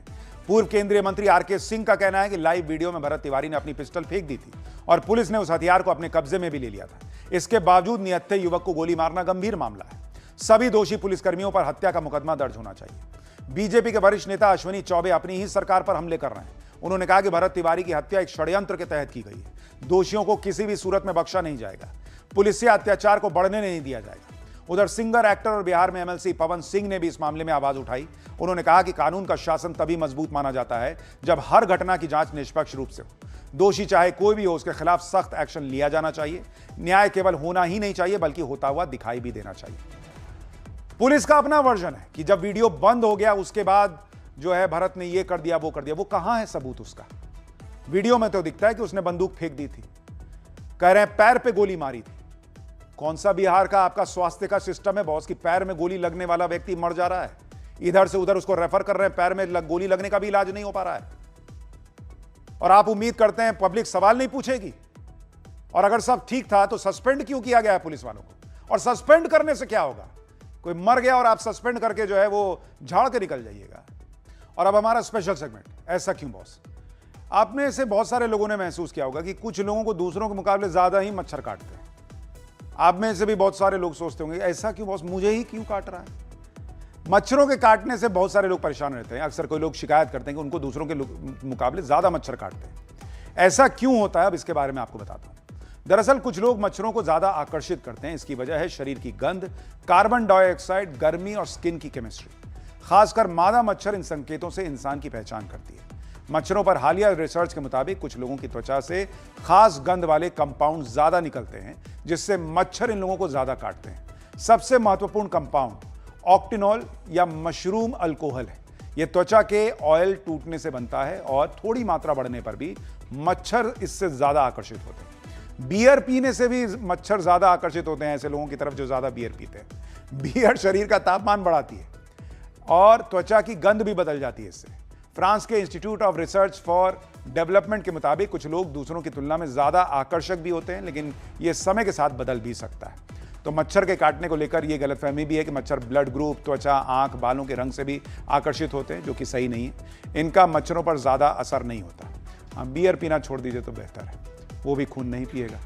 पूर्व केंद्रीय मंत्री आरके सिंह का कहना है कि लाइव वीडियो में भरत तिवारी ने अपनी पिस्टल फेंक दी थी और पुलिस ने उस हथियार को अपने कब्जे में भी ले लिया था। इसके बावजूद निहत्थे युवक को गोली मारना गंभीर मामला है। सभी दोषी पुलिसकर्मियों पर हत्या का मुकदमा दर्ज होना चाहिए। बीजेपी के वरिष्ठ नेता अश्विनी चौबे अपनी ही सरकार पर हमले कर रहे हैं। उन्होंने कहा कि भरत तिवारी की हत्या एक षड्यंत्र के तहत की गई है। दोषियों को किसी भी सूरत में बख्शा नहीं जाएगा। पुलिस से अत्याचार को बढ़ने नहीं दिया जाएगा। उधर सिंगर, एक्टर और बिहार में एमएलसी पवन सिंह ने भी इस मामले में आवाज उठाई। उन्होंने कहा कि कानून का शासन तभी मजबूत माना जाता है जब हर घटना की जांच निष्पक्ष रूप से हो। दोषी चाहे कोई भी हो, उसके खिलाफ सख्त एक्शन लिया जाना चाहिए। न्याय केवल होना ही नहीं चाहिए बल्कि होता हुआ दिखाई भी देना चाहिए। पुलिस का अपना वर्जन है कि जब वीडियो बंद हो गया उसके बाद जो है भरत ने ये कर दिया, वो कर दिया। वो कहां है सबूत उसका? वीडियो में तो दिखता है कि उसने बंदूक फेंक दी थी। कह रहे हैं पैर पे गोली मारी थी। कौन सा बिहार का आपका स्वास्थ्य का सिस्टम है बॉस की पैर में गोली लगने वाला व्यक्ति मर जा रहा है, इधर से उधर उसको रेफर कर रहे हैं, पैर में गोली लगने का भी इलाज नहीं हो पा रहा है। और आप उम्मीद करते हैं पब्लिक सवाल नहीं पूछेगी? और अगर सब ठीक था तो सस्पेंड क्यों किया गया है पुलिस वालों को? और सस्पेंड करने से क्या होगा? कोई मर गया और आप सस्पेंड करके जो है वो झाड़ के निकल जाइएगा। और अब हमारा स्पेशल सेगमेंट, ऐसा क्यों बॉस। आप में से बहुत सारे लोगों ने महसूस किया होगा कि कुछ लोगों को दूसरों के मुकाबले ज्यादा ही मच्छर काटते हैं। आप में से भी बहुत सारे लोग सोचते होंगे ऐसा क्यों बॉस, मुझे ही क्यों काट रहा है। मच्छरों के काटने से बहुत सारे लोग परेशान रहते हैं। अक्सर कोई लोग शिकायत करते हैं कि उनको दूसरों के मुकाबले ज्यादा मच्छर काटते हैं। ऐसा क्यों होता है, अब इसके बारे में आपको बताता हूं। दरअसल कुछ लोग मच्छरों को ज्यादा आकर्षित करते हैं। इसकी वजह है शरीर की गंध, कार्बन डाइऑक्साइड, गर्मी और स्किन की केमिस्ट्री। खासकर मादा मच्छर इन संकेतों से इंसान की पहचान करती है। मच्छरों पर हालिया रिसर्च के मुताबिक कुछ लोगों की त्वचा से खास गंध वाले कंपाउंड ज्यादा निकलते हैं, जिससे मच्छर इन लोगों को ज्यादा काटते हैं। सबसे महत्वपूर्ण कंपाउंड ऑक्टिनॉल या मशरूम अल्कोहल है। यह त्वचा के ऑयल टूटने से बनता है और थोड़ी मात्रा बढ़ने पर भी मच्छर इससे ज्यादा आकर्षित होते हैं। बियर पीने से भी मच्छर ज्यादा आकर्षित होते हैं ऐसे लोगों की तरफ जो ज्यादा बियर पीते हैं। बियर शरीर का तापमान बढ़ाती है और त्वचा की गंध भी बदल जाती है इससे। फ्रांस के institute of research for development के मुताबिक कुछ लोग दूसरों की तुलना में ज्यादा आकर्षक भी होते हैं, लेकिन यह समय के साथ बदल भी सकता है। तो मच्छर के काटने को लेकर यह गलतफहमी भी है कि मच्छर ब्लड ग्रुप, त्वचा, आंख, बालों के रंग से भी आकर्षित होते हैं, जो कि सही नहीं है। इनका मच्छरों पर ज्यादा असर नहीं होता। हाँ, बियर पीना छोड़ दीजिए तो बेहतर है, वो भी खून नहीं पिएगा।